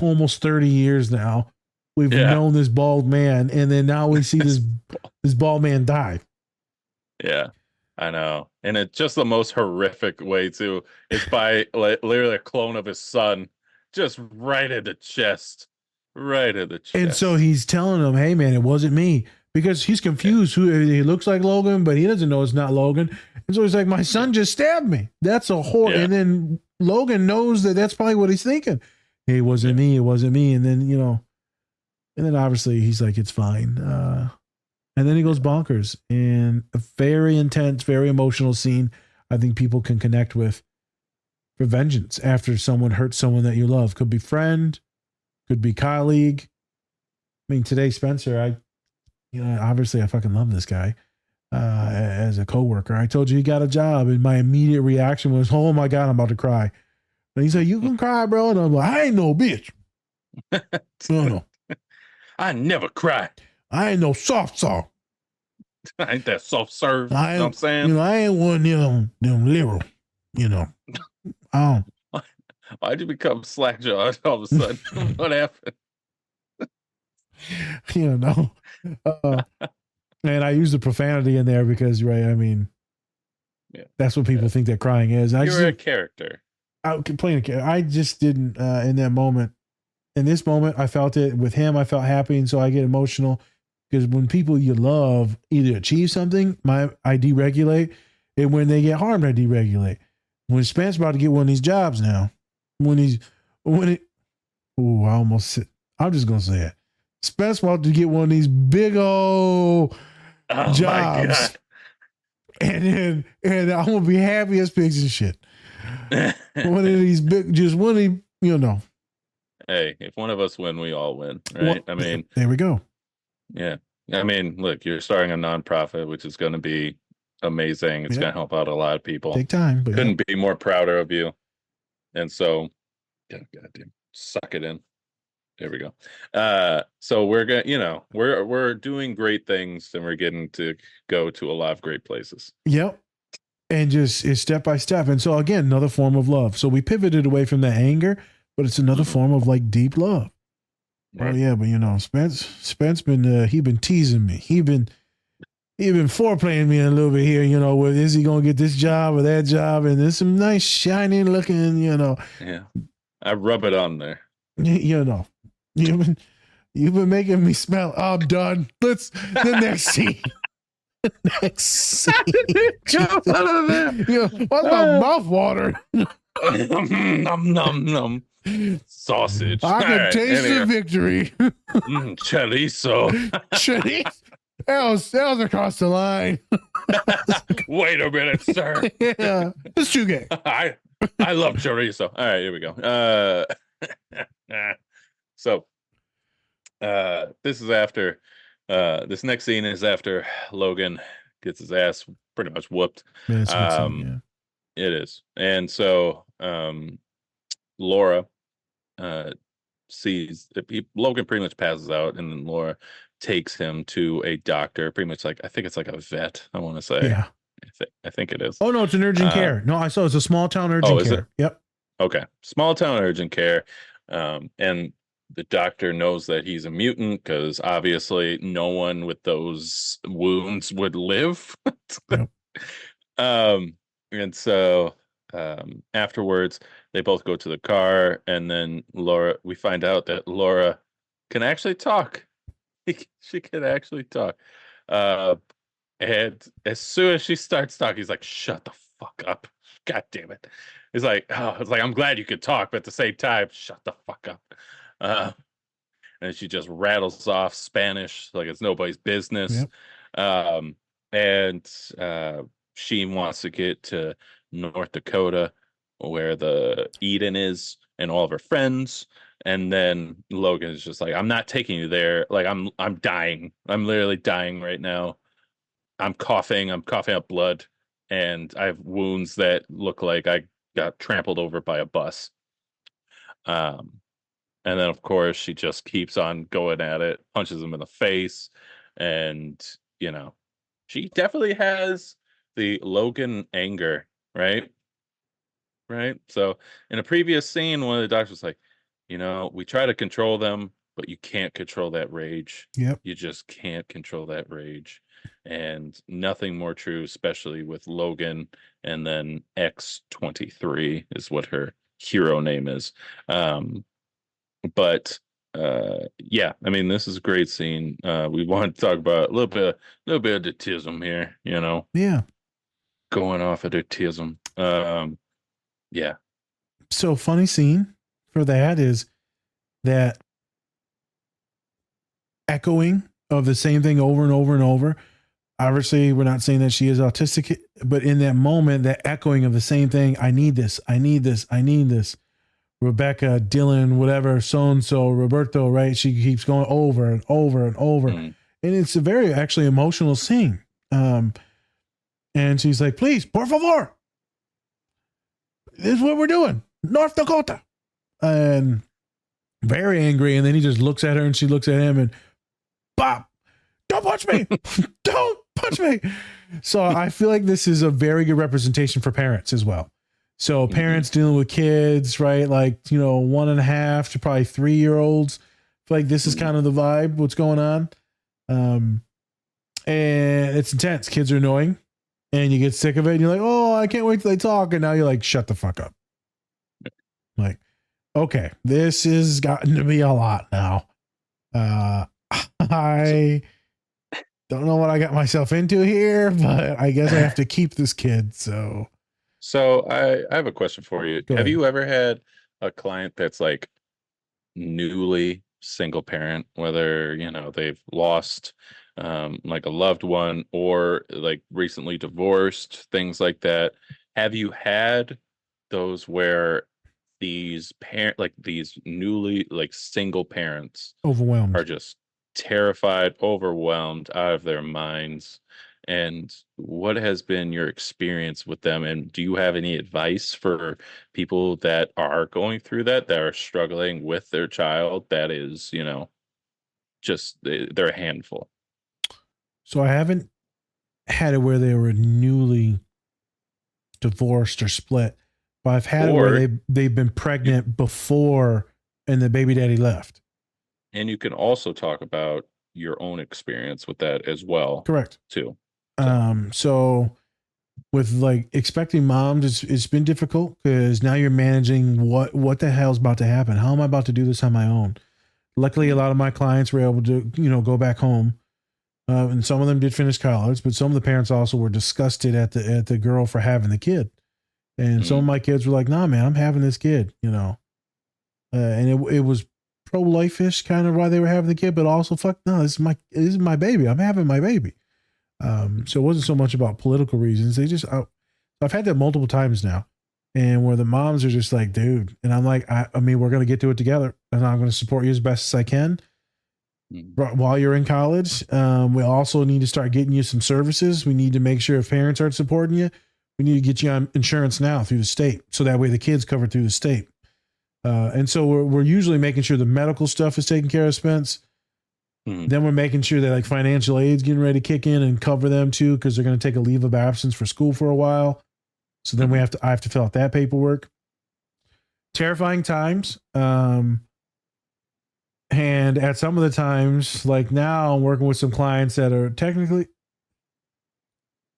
almost 30 years now. We've known this bald man, and then now we see this bald man die. Yeah, I know. And it's just the most horrific way, too. It's by literally a clone of his son, just right at the chest. Right at the chest. And so he's telling him, hey, man, it wasn't me. Because he's confused. He looks like Logan, but he doesn't know it's not Logan. And so he's like, my son just stabbed me. That's a horror. And then Logan knows that that's probably what he's thinking. Hey, it wasn't me. It wasn't me. And then, and then obviously he's like, it's fine. And then he goes bonkers. And a very intense, very emotional scene I think people can connect with for vengeance after someone hurts someone that you love. Could be friend, could be colleague. I mean, today, Spencer, obviously I fucking love this guy as a coworker. I told you he got a job, and my immediate reaction was, oh my God, I'm about to cry. And he said, you can cry, bro. And I'm like, I ain't no bitch. No. I never cry. I ain't no soft. I ain't that soft serve. You know what I'm saying? I ain't one of them liberal, Why'd you become slack jawed all of a sudden? What happened? And I use the profanity in there because, right, I mean, that's what people think that crying is. You're a character. I just didn't, in that moment, in this moment, I felt it with him. I felt happy, and so I get emotional because when people you love either achieve something, I deregulate, and when they get harmed, I deregulate. When Spence about to get one of these jobs now, I'm just gonna say it. Spence about to get one of these big old jobs, and I'm gonna be happy as pigs and shit. One of these big, just one of these, Hey, if one of us win, we all win, right? Well, there we go. Yeah. I mean, look, you're starting a nonprofit, which is going to be amazing. It's going to help out a lot of people. Take time, but couldn't be more prouder of you. And so, goddamn, suck it in. There we go. So we're gonna, we're doing great things, and we're getting to go to a lot of great places. Yep. And just it's step by step. And so again, another form of love. So we pivoted away from that anger, but it's another form of like deep love. Right. Oh yeah, but Spence been he been teasing me. He been foreplaying me a little bit here. Is he gonna get this job or that job? And there's some nice shiny looking. Yeah, I rub it on there. You've been making me smell. I'm done. Let's the next scene. Next scene. Jump out of there. What's my mouth water? Nom nom nom. Sausage. I can taste the victory. Chorizo. Chorizo. That was across the line. Wait a minute, sir. Yeah, it's too gay. I love chorizo. All right, here we go. So this is after this next scene is after Logan gets his ass pretty much whooped. It is. And so Laura sees Logan pretty much passes out, and then Laura takes him to a doctor, pretty much like, I think it's like a vet, I want to say. Yeah. I think it is. Oh no, it's an urgent care. No, I saw it's a small town urgent care. Yep. Okay. Small town urgent care. And the doctor knows that he's a mutant because obviously no one with those wounds would live. Yep. And so afterwards they both go to the car, and then we find out that Laura can actually talk. She can actually talk. And as soon as she starts talking, he's like, shut the fuck up. God damn it. He's like, I'm glad you could talk, but at the same time, shut the fuck up. And she just rattles off Spanish like it's nobody's business. Yep. And she wants to get to North Dakota, where the Eden is, and all of her friends. And then Logan is just like, I'm not taking you there. Like, I'm dying. I'm literally dying right now. I'm coughing up blood, and I have wounds that look like I got trampled over by a bus. And then of course she just keeps on going at it, punches him in the face, and she definitely has the Logan anger, right? So in a previous scene, one of the doctors was like, we try to control them, but you can't control that rage. Yep. You just can't control that rage. And nothing more true, especially with Logan. And then X-23 is what her hero name is. But yeah, I mean, this is a great scene. We want to talk about a little bit of autism here, Yeah. Going off of autism. Yeah. So funny scene for that is that echoing of the same thing over and over and over. Obviously, we're not saying that she is autistic, but in that moment, that echoing of the same thing, I need this, I need this, I need this. Rebecca, Dylan, whatever, so-and-so, Roberto, right? She keeps going over and over and over. And it's a very actually emotional scene. And she's like, please, por favor. This is what we're doing. North Dakota. And very angry. And then he just looks at her, and she looks at him, and Bob, don't punch me. Don't punch me. So I feel like this is a very good representation for parents as well. So parents dealing with kids, right? Like, 1.5 to probably 3-year-olds. I feel like this is kind of the vibe, what's going on. And it's intense. Kids are annoying, and you get sick of it, and you're like, oh, I can't wait till they talk. And now you're like, shut the fuck up. Like, Okay, this has gotten to be a lot now. I don't know what I got myself into here, but I guess I have to keep this kid. So So I have a question for you. go Have ahead. you ever had a client that's like newly single parent, whether, they've lost like a loved one or like recently divorced, things like that? Have you had those where these newly like single parents are Overwhelmed. just terrified, overwhelmed, out of their minds? And what has been your experience with them? And do you have any advice for people that are going through that are struggling with their child that is, just they're a handful? So I haven't had it where they were newly divorced or split, but I've had it where Or they've been you, pregnant before and the baby daddy left. and you can also talk about your own experience with that as well, Correct. too. So, So with like expecting moms, it's been difficult because now you're managing what the hell's about to happen. How am I about to do this on my own? Luckily, a lot of my clients were able to, go back home. And some of them did finish college, but some of the parents also were disgusted at the girl for having the kid. And some of my kids were like, "Nah, man, I'm having this kid," and it was pro-life-ish kind of why they were having the kid, but also fuck no, this is my baby. I'm having my baby. So it wasn't so much about political reasons. I've had that multiple times now, and where the moms are just like, dude, and I'm like, I mean, we're gonna get to it together, and I'm gonna support you as best as I can while you're in college. We also need to start getting you some services. We need to make sure if parents aren't supporting you, we need to get you on insurance now through the state, so that way the kid's covered through the state. And so we're usually making sure the medical stuff is taken care of, Spence. Then we're making sure that like financial aid's getting ready to kick in and cover them too, because they're going to take a leave of absence for school for a while. So then I have to fill out that paperwork. Terrifying times. And at some of the times, like now I'm working with some clients that are technically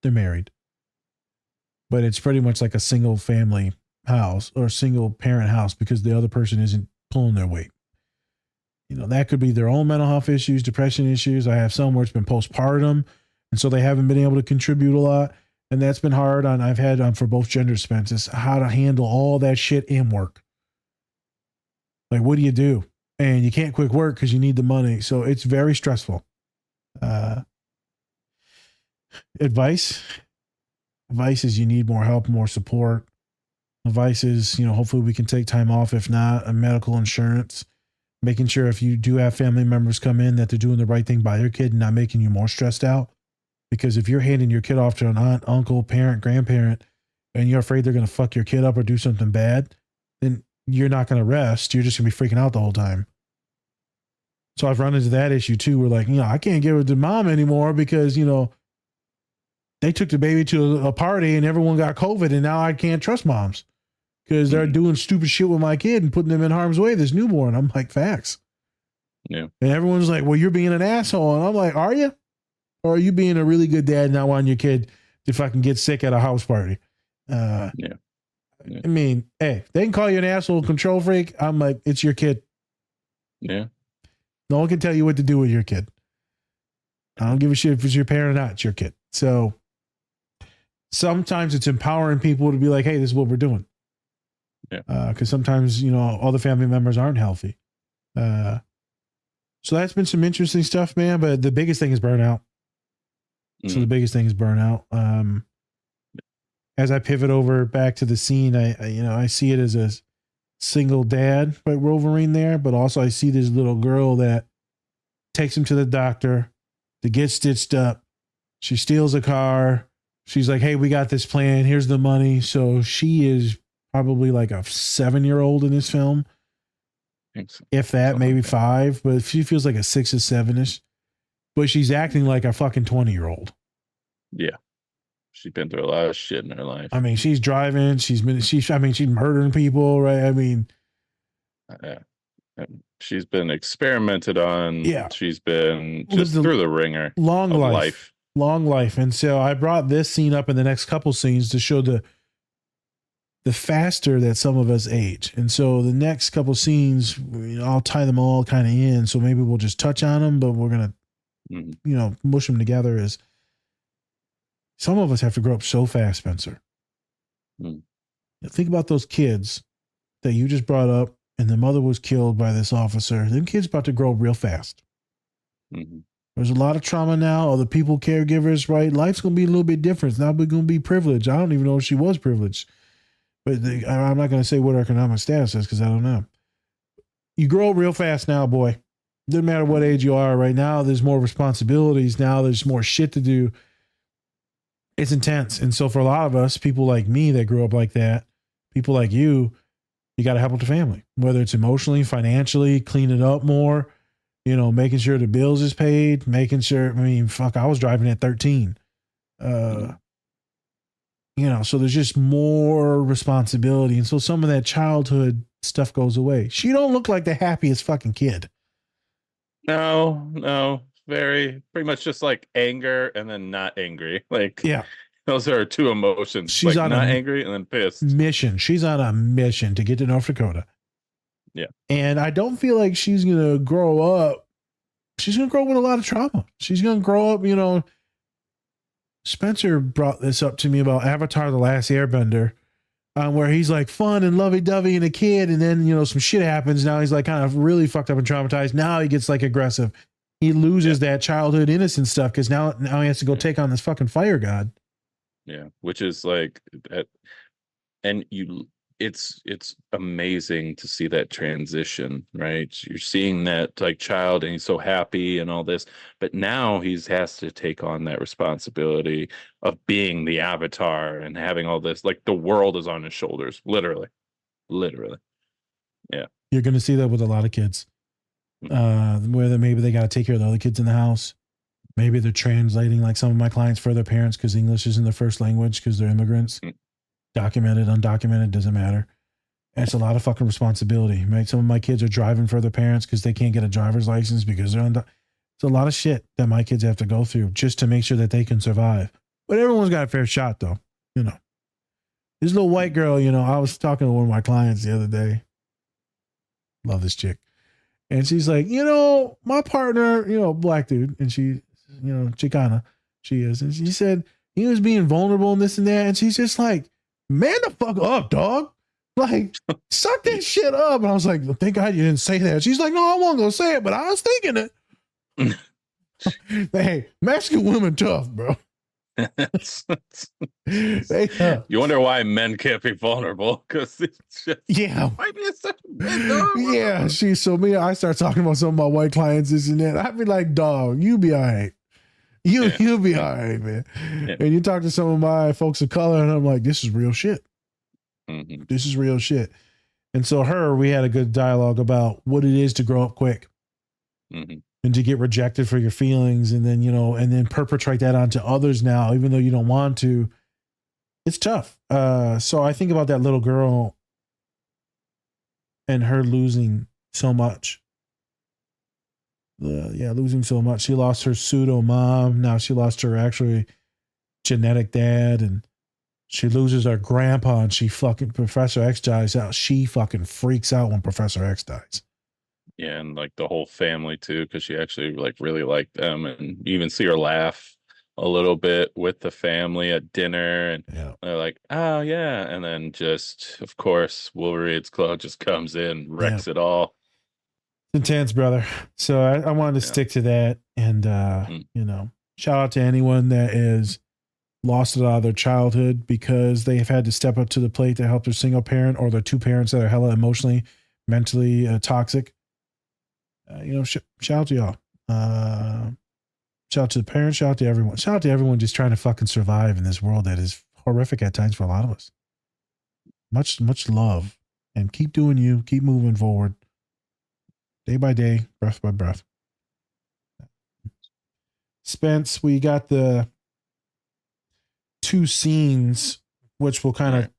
they're married, but it's pretty much like a single family house or single parent house because the other person isn't pulling their weight. That could be their own mental health issues, depression issues. I have some where it's been postpartum, and so they haven't been able to contribute a lot. And that's been hard I've had for both genders, Spence, is how to handle all that shit in work. Like, what do you do? And you can't quit work because you need the money. So it's very stressful. Advice is you need more help, more support. Advice is, hopefully we can take time off. If not, a medical insurance. Making sure if you do have family members come in that they're doing the right thing by your kid and not making you more stressed out. Because if you're handing your kid off to an aunt, uncle, parent, grandparent, and you're afraid they're going to fuck your kid up or do something bad, then you're not going to rest. You're just going to be freaking out the whole time. So I've run into that issue too. We're like, I can't give it to mom anymore because, they took the baby to a party and everyone got COVID and now I can't trust moms. Because they're doing stupid shit with my kid and putting them in harm's way, this newborn. I'm like, facts. Yeah. And everyone's like, well, you're being an asshole. And I'm like, are you? Or are you being a really good dad and not wanting your kid to fucking get sick at a house party? Yeah. I mean, hey, they can call you an asshole control freak. I'm like, it's your kid. Yeah. No one can tell you what to do with your kid. I don't give a shit if it's your parent or not. It's your kid. So sometimes it's empowering people to be like, hey, this is what we're doing. Yeah. Because sometimes, all the family members aren't healthy. So that's been some interesting stuff, man. But the biggest thing is burnout. So the biggest thing is burnout. As I pivot over back to the scene, I see it as a single dad by Wolverine there, but also I see this little girl that takes him to the doctor to get stitched up. She steals a car. She's like, hey, we got this plan. Here's the money. So she is probably like a 7-year-old in this film. If that, maybe 5, but she feels like a 6 or 7-ish. But she's acting like a fucking 20-year-old. Yeah. She's been through a lot of shit in her life. I mean, she's driving. She's murdering people, right? I mean, she's been experimented on. Yeah. She's been just through the ringer. Long life. And so I brought this scene up in the next couple scenes to show the the faster that some of us age. And so the next couple scenes, I'll tie them all kind of in. So maybe we'll just touch on them, but we're going to, mush them together. Is some of us have to grow up so fast, Spencer. Think about those kids that you just brought up and the mother was killed by this officer. Them kids about to grow real fast. There's a lot of trauma now. Other people, caregivers, right? Life's going to be a little bit different. It's not going to be privileged. I don't even know if she was privileged. But I'm not going to say what her economic status is because I don't know. You grow up real fast now, boy. Doesn't matter what age you are right now. There's more responsibilities now. There's more shit to do. It's intense. And so for a lot of us, people like me that grew up like that, people like you got to help with the family, whether it's emotionally, financially, clean it up more, making sure the bills is paid, making sure, I was driving at 13. So there's just more responsibility. And so some of that childhood stuff goes away. She don't look like the happiest fucking kid. No. Pretty much just like anger and then not angry. Those are two emotions. She's on not angry and then pissed. Mission. She's on a mission to get to North Dakota. Yeah. And I don't feel like she's going to grow up. She's going to grow up with a lot of trauma. She's going to grow up, Spencer brought this up to me about Avatar: The Last Airbender, where he's like fun and lovey-dovey and a kid, and then, some shit happens. Now he's like kind of really fucked up and traumatized. Now he gets like aggressive. He loses that childhood innocent stuff because now he has to go take on this fucking fire god. Yeah, which is like that, and it's amazing to see that transition, right? You're seeing that like child, and he's so happy and all this, but now he has to take on that responsibility of being the Avatar and having all this. Like the world is on his shoulders, literally. Yeah, you're going to see that with a lot of kids. Whether maybe they got to take care of the other kids in the house. Maybe they're translating like some of my clients for their parents because English isn't their first language because they're immigrants. Documented, undocumented, doesn't matter. And it's a lot of fucking responsibility, right? Some of my kids are driving for their parents because they can't get a driver's license because they're it's a lot of shit that my kids have to go through just to make sure that they can survive. But everyone's got a fair shot though, This little white girl, I was talking to one of my clients the other day. Love this chick. And she's like, my partner, black dude, and she, Chicana, she is. And she said he was being vulnerable and this and that. And she's just like, man the fuck up, dog. Like, suck that shit up. And I was like, well, thank God you didn't say that. She's like, no, I wasn't going to say it, but I was thinking it. Hey, Mexican women tough, bro. You wonder why men can't be vulnerable because it's just might be I start talking about some of my white clients, this and that. I'd be like, dog, you be all right. You'll be all right, man. Yeah. And you talk to some of my folks of color, and I'm like, this is real shit. This is real shit. And so we had a good dialogue about what it is to grow up quick. And to get rejected for your feelings and then, and then perpetrate that onto others now, even though you don't want to. It's tough. So I think about that little girl and her losing so much. Losing so much. She lost her pseudo mom. Now she lost her actually genetic dad, and she loses her grandpa, and Professor X dies out. She fucking freaks out when Professor X dies. Yeah, and like the whole family too, because she actually like really liked them, and you even see her laugh a little bit with the family at dinner, and they're like, "Oh yeah," and then just of course Wolverine's claw just comes in, wrecks it all. Intense, brother. So I wanted to stick to that, and shout out to anyone that is lost a lot of their childhood because they have had to step up to the plate to help their single parent or their two parents that are hella emotionally, mentally toxic. Shout out to y'all. Shout out to the parents. Shout out to everyone. Shout out to everyone just trying to fucking survive in this world that is horrific at times for a lot of us. Much, much love, and keep doing you. Keep moving forward. Day by day, breath by breath. Spence, we got the two scenes, which will kind of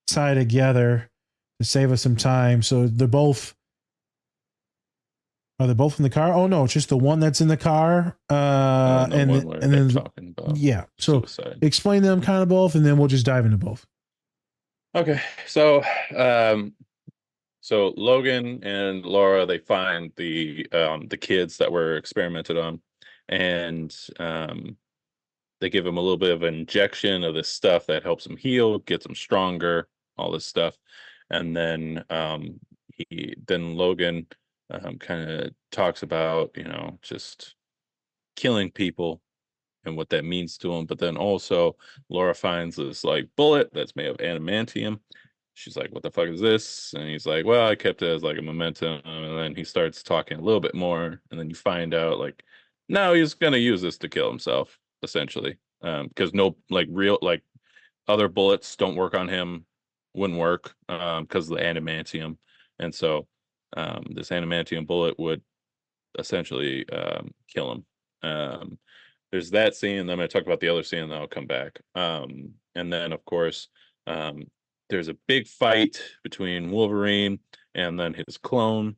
tie together to save us some time. So are they both in the car? Oh no, it's just the one that's in the car. And then talking about so suicide. Explain them kind of both, and then we'll just dive into both. Okay, so um, so Logan and Laura, they find the kids that were experimented on, and they give him a little bit of an injection of this stuff that helps him heal, gets him stronger, all this stuff. And then Logan kind of talks about, just killing people and what that means to him. But then also Laura finds this like bullet that's made of adamantium. She's like, "What the fuck is this?" And he's like, "Well, I kept it as like a memento." And then he starts talking a little bit more, and then you find out like, no, he's gonna use this to kill himself, essentially. Because no, like real, like other bullets don't work on him, wouldn't work, because of the adamantium, and so this adamantium bullet would essentially kill him. There's that scene, and then I'm going to talk about the other scene, and then I'll come back. And then, of course, um, there's a big fight between Wolverine and then his clone.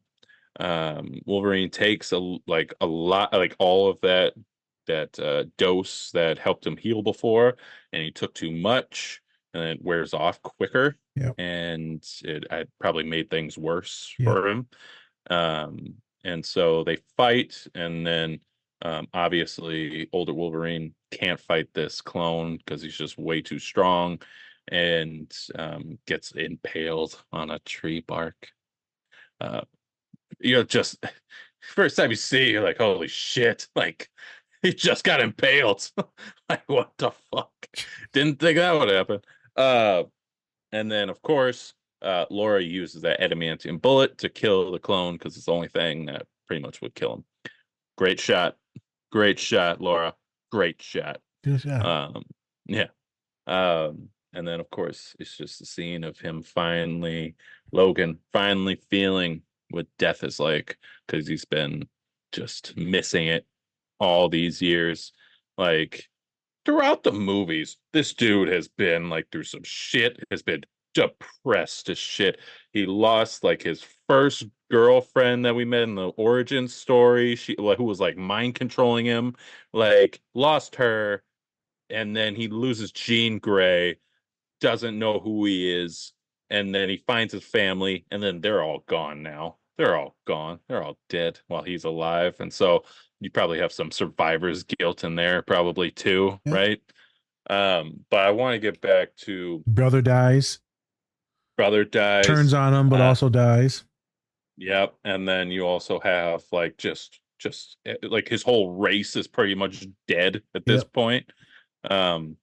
Wolverine takes a lot, like all of that dose that helped him heal before, and he took too much, and it wears off quicker, Yep. and it had probably made things worse Yep. for him. And so they fight, and then obviously older Wolverine can't fight this clone because he's just way too strong, and gets impaled on a tree bark. Uh, just first time you see, you're like, holy shit! Like he just got impaled. Like what the fuck? Didn't think that would happen. And then of course, Laura uses that adamantium bullet to kill the clone because it's the only thing that pretty much would kill him. Great shot. Great shot, Laura. Great shot. Good shot. Yeah. And then of course it's just the scene of him Logan finally feeling what death is like, because he's been just missing it all these years. Like throughout the movies, this dude has been like through some shit, has been depressed as shit. He lost like his first girlfriend that we met in the origin story, who was like mind controlling him, like lost her, and then he loses Jean Grey, doesn't know who he is, and then he finds his family, and then they're all gone now. They're all gone. They're all dead while he's alive. And so you probably have some survivor's guilt in there, probably too, Yeah. right? But I want to get back to Brother dies. brother dies. Turns on him, but also dies. Yep. And then you also have like just like his whole race is pretty much dead at this point. But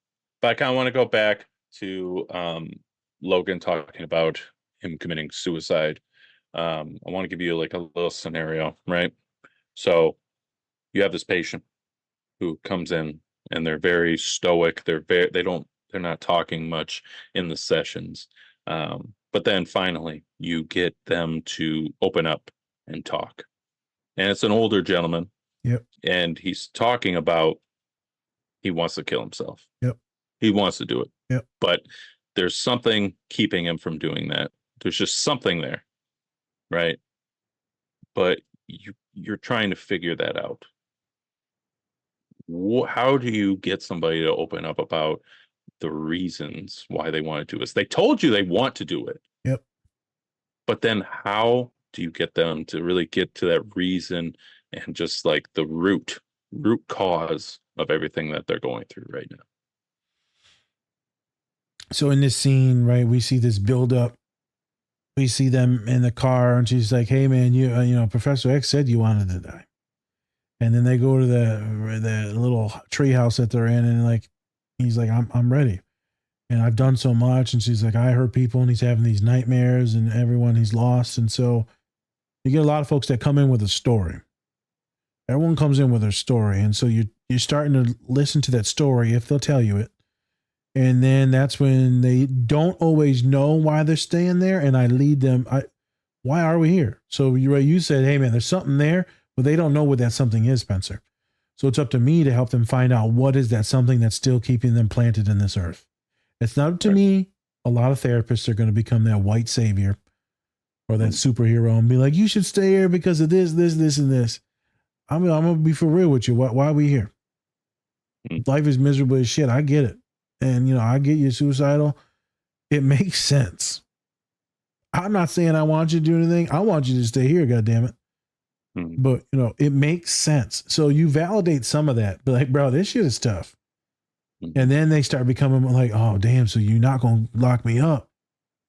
I kind of want to go back to Logan talking about him committing suicide. I want to give you like a little scenario, right? So you have this patient who comes in, and they're very stoic. They're not talking much in the sessions. But then finally you get them to open up and talk. And it's an older gentleman. Yep. And he's talking about he wants to kill himself. Yep. He wants to do it. Yep. But there's something keeping him from doing that. There's just something there, right? But you're trying to figure that out. How do you get somebody to open up about the reasons why they want to do this? They told you they want to do it. Yep. But then how do you get them to really get to that reason and just like the root cause of everything that they're going through right now? So in this scene, right, we see this build up. We see them in the car, and she's like, "Hey, man, you Professor X said you wanted to die." And then they go to the little tree house that they're in, and like, he's like, "I'm ready, and I've done so much." And she's like, "I hurt people," and he's having these nightmares, and everyone he's lost. And so you get a lot of folks that come in with a story. Everyone comes in with their story, and so you're starting to listen to that story if they'll tell you it. And then that's when they don't always know why they're staying there. And I lead them. Why are we here? So you said, hey, man, there's something there, but they don't know what that something is, Spencer. So it's up to me to help them find out what is that something that's still keeping them planted in this earth. It's not up to me. A lot of therapists are going to become that white savior or that superhero and be like, you should stay here because of this, and this. I'm going to be for real with you. Why are we here? Life is miserable as shit. I get it. And, I get you're suicidal. it makes sense. I'm not saying I want you to do anything. I want you to stay here, goddammit. But, it makes sense. So you validate some of that. But like, bro, this shit is tough. And then they start becoming like, oh, damn, so you're not going to lock me up.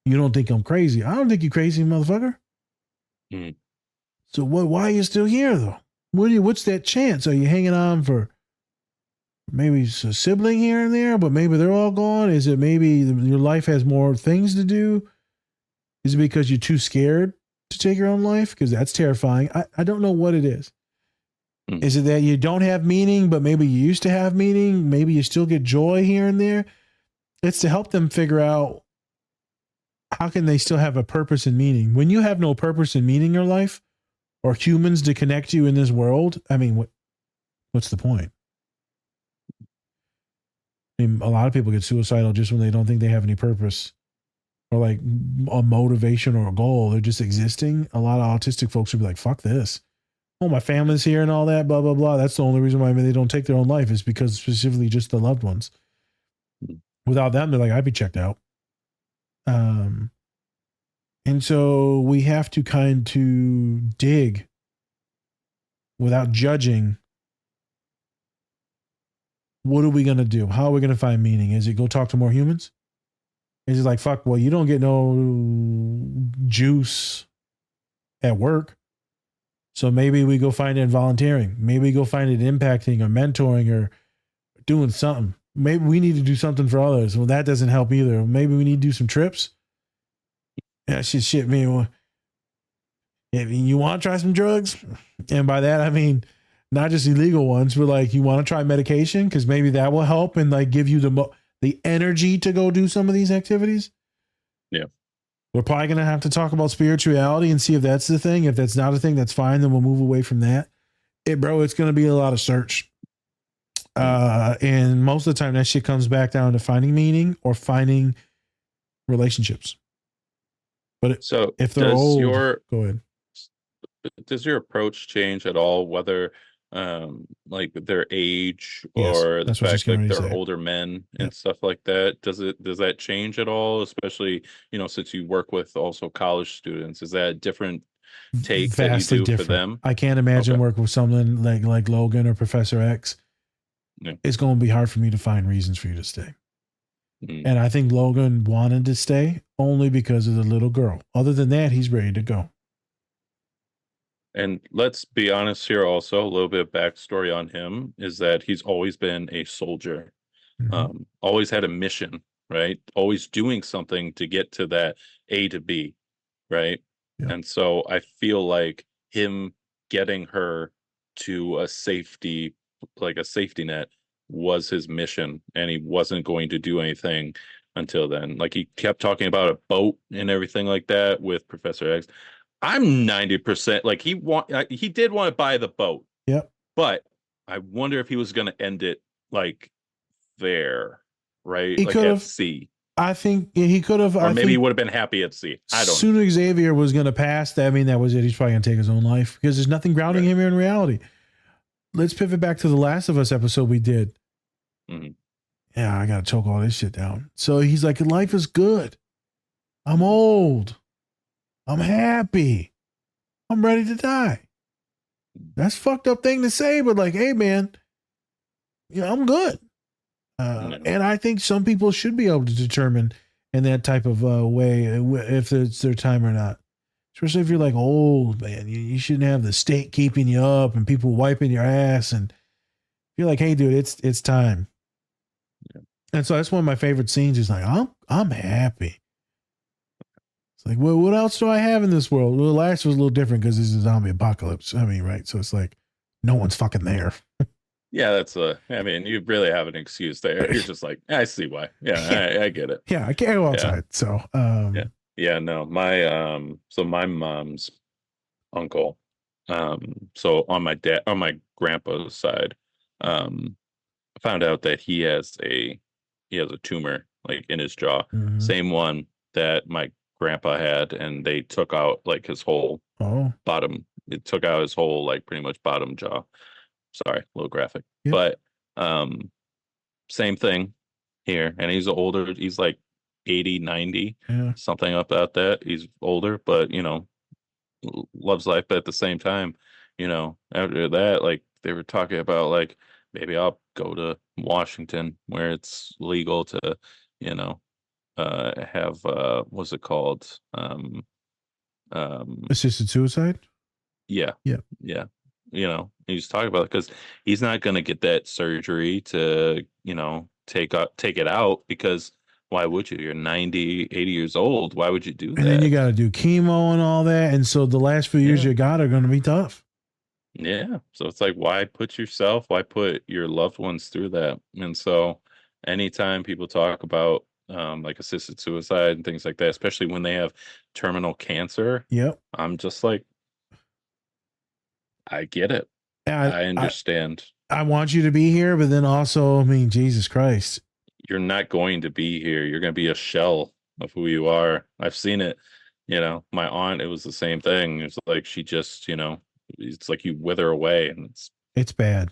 You don't think I'm crazy. I don't think you're crazy, motherfucker. So why are you still here, though? What's that chance? Are you hanging on for maybe a sibling here and there, but maybe they're all gone? Is it maybe your life has more things to do? Is it because you're too scared to take your own life? Because that's terrifying. I don't know what it is. Is it that you don't have meaning, but maybe you used to have meaning? Maybe you still get joy here and there? It's to help them figure out how can they still have a purpose and meaning. When you have no purpose and meaning in your life or humans to connect you in this world, I mean, what's the point? I mean, a lot of people get suicidal just when they don't think they have any purpose or like a motivation or a goal. They're just existing. A lot of autistic folks would be like, fuck this. Oh, my family's here and all that, blah, blah, blah. That's the only reason why they don't take their own life is because specifically just the loved ones. Without them, they're like, I'd be checked out. And so we have to kind to dig without judging. What are we going to do? How are we going to find meaning? Is it go talk to more humans? Is it like, fuck, well, you don't get no juice at work. So maybe we go find it in volunteering. Maybe we go find it impacting or mentoring or doing something. Maybe we need to do something for others. Well, that doesn't help either. Maybe we need to do some trips. Yeah, shit, man. If you want to try some drugs, and by that I mean not just illegal ones, but like you want to try medication because maybe that will help and like give you the energy to go do some of these activities. Yeah. We're probably going to have to talk about spirituality and see if that's the thing. If that's not a thing, that's fine. Then we'll move away from that. It's going to be a lot of search. And most of the time that shit comes back down to finding meaning or finding relationships. But So if they're old, go ahead. Does your approach change at all, whether like their age or the fact that they're older men and stuff like that? Does that change at all? Especially, since you work with also college students, is that a different take Vastly that you do different. for them? I can't imagine working with someone like Logan or Professor X. Yeah. It's going to be hard for me to find reasons for you to stay. And I think Logan wanted to stay only because of the little girl. Other than that, he's ready to go. And let's be honest here also, a little bit of backstory on him is that he's always been a soldier, always had a mission, right? Always doing something to get to that A to B, right? Yeah. And so I feel like him getting her to a safety net was his mission, and he wasn't going to do anything until then. Like he kept talking about a boat and everything like that with Professor X. I'm 90% like he did want to buy the boat. Yep. But I wonder if he was going to end it like there, right? He like could at have. sea. I think he could have. Or maybe he would have been happy at sea. I don't know. Soon as Xavier was going to pass, that was it. He's probably going to take his own life because there's nothing grounding him in reality. Let's pivot back to the Last of Us episode we did. Yeah, I got to choke all this shit down. So he's like, life is good. I'm old. I'm happy. I'm ready to die. That's a fucked up thing to say, but like, hey, man, I'm good. And I think some people should be able to determine in that type of way if it's their time or not. Especially if you're like old, man. You shouldn't have the state keeping you up and people wiping your ass. And you're like, hey, dude, it's time. Yeah. And so that's one of my favorite scenes is like, I'm happy. It's like, well, what else do I have in this world? Well, the last was a little different because this is a zombie apocalypse. Right. So it's like, no one's fucking there. Yeah, you really have an excuse there. You're just like, I see why. Yeah, I get it. Yeah, I can't go outside. So, no, my mom's uncle, so on my grandpa's side, found out that he has a tumor like in his jaw, same one that my grandpa had, and they took out like his whole bottom. It took out his whole like pretty much bottom jaw. Sorry, a little graphic, but same thing here. And he's 80, 90, Yeah. something about that. He's older, but loves life. But at the same time, after that, like they were talking about, like maybe I'll go to Washington where it's legal to, you know, have what's it called? Um, Assisted suicide. yeah, Yeah. yeah. He's talking about it because he's not going to get that surgery to, take it out because why would you? You're 90, 80 years old. Why would you do And then you that? got to do chemo and all that. And so the last few years Yeah. you got are going to be tough. Yeah. So it's like, why put your loved ones through that? And so anytime people talk about like assisted suicide and things like that, especially when they have terminal cancer, Yep. I'm just like, I get it. I, I I, understand. I want you to be here, but then also, I mean, Jesus Christ. You're not going to be here. You're going to be a shell of who you are. I've seen it. My aunt, it was the same thing. It's like she just, it's like you wither away and It's bad.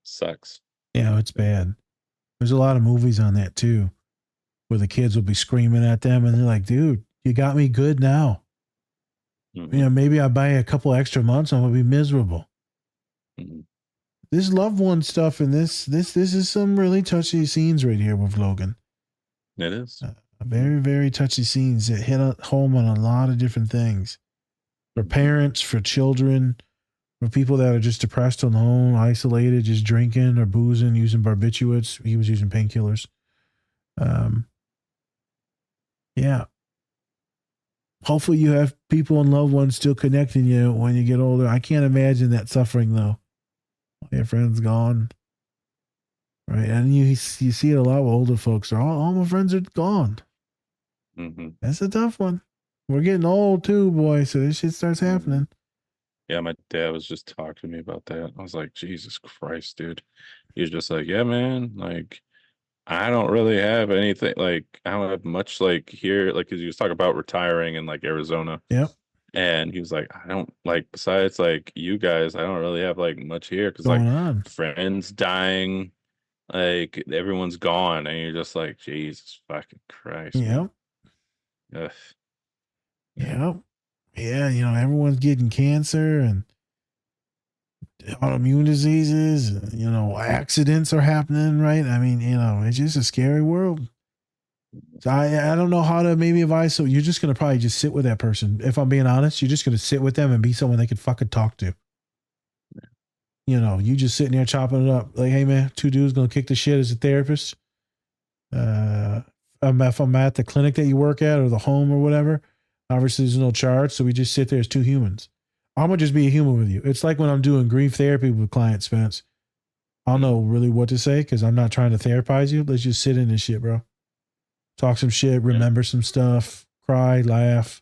sucks. Yeah, it's bad. There's a lot of movies on that too, where the kids will be screaming at them and they're like, dude, you got me good now. Mhm. Maybe I buy a couple extra months, I'm gonna be miserable. Mhm. This loved one stuff and this is some really touchy scenes right here with Logan. It is. Very, very touchy scenes that hit home on a lot of different things. For parents, for children, for people that are just depressed alone, isolated, just drinking or boozing, using barbiturates. He was using painkillers. Yeah. Hopefully you have people and loved ones still connecting you when you get older. I can't imagine that suffering though. Your friend's gone. Right. And you see it a lot with older folks. All my friends are gone. Mm-hmm. That's a tough one. We're getting old too, boy. So this shit starts happening. Yeah, my dad was just talking to me about that. I was like, Jesus Christ, dude. He was just like, yeah, man, like I don't really have anything, like I don't have much like here, like because he was talking about retiring in like Arizona. Yep. And he was like, I don't like besides like you guys, I don't really have like much here because like Going on. friends dying, like everyone's gone, and you're just like, Jesus fucking Christ, man. Yep. Ugh. Yep. Yeah. Everyone's getting cancer and autoimmune diseases. Accidents are happening, right? I mean, it's just a scary world. So I don't know how to maybe advise. So you're just going to probably just sit with that person. If I'm being honest, you're just going to sit with them and be someone they could fucking talk to. You just sitting there chopping it up. Like, hey man, two dudes going to kick the shit as a therapist. If I'm at the clinic that you work at or the home or whatever, obviously there's no charge. So we just sit there as two humans. I'm going to just be a human with you. It's like when I'm doing grief therapy with clients, Spence. I don't know really what to say because I'm not trying to therapize you. Let's just sit in this shit, bro. Talk some shit, remember some stuff, cry, laugh.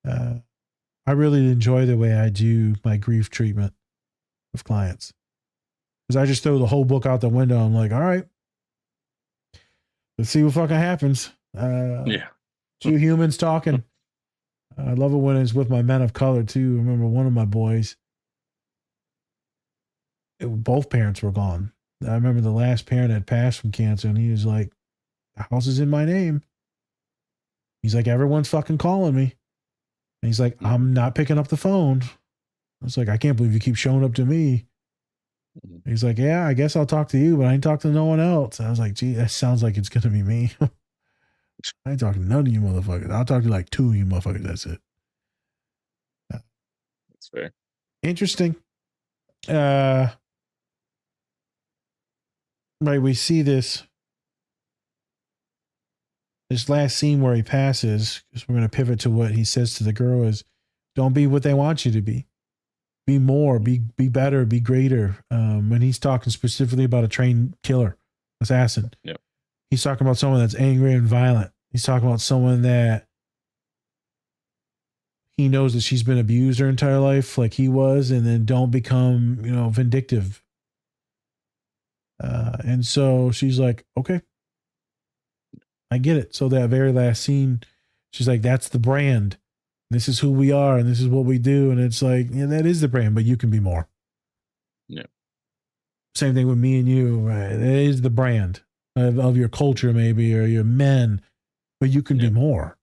I really enjoy the way I do my grief treatment with clients. Because I just throw the whole book out the window. I'm like, all right, let's see what fucking happens. Yeah. Two humans talking. I love it when it's with my men of color too. I remember one of my boys, both parents were gone. I remember the last parent had passed from cancer and he was like, the house is in my name. He's like, everyone's fucking calling me. And he's like, I'm not picking up the phone. I was like, I can't believe you keep showing up to me. He's like, yeah, I guess I'll talk to you, but I ain't talk to no one else. And I was like, gee, that sounds like it's going to be me. I ain't talking to none of you motherfuckers. I'll talk to like two of you motherfuckers. That's it. That's fair. Interesting. Right. We see this last scene where he passes, because we're going to pivot to what he says to the girl is, don't be what they want you to be. Be more, be better, be greater. When he's talking specifically about a trained killer, assassin. Yep. He's talking about someone that's angry and violent. He's talking about someone that he knows that she's been abused her entire life like he was, and then don't become, vindictive. And so she's like, okay, I get it. So that very last scene, she's like, that's the brand. This is who we are and this is what we do. And it's like, yeah, that is the brand, but you can be more. Yeah. Same thing with me and you, right? It is the brand of your culture maybe, or your men. but you can be more.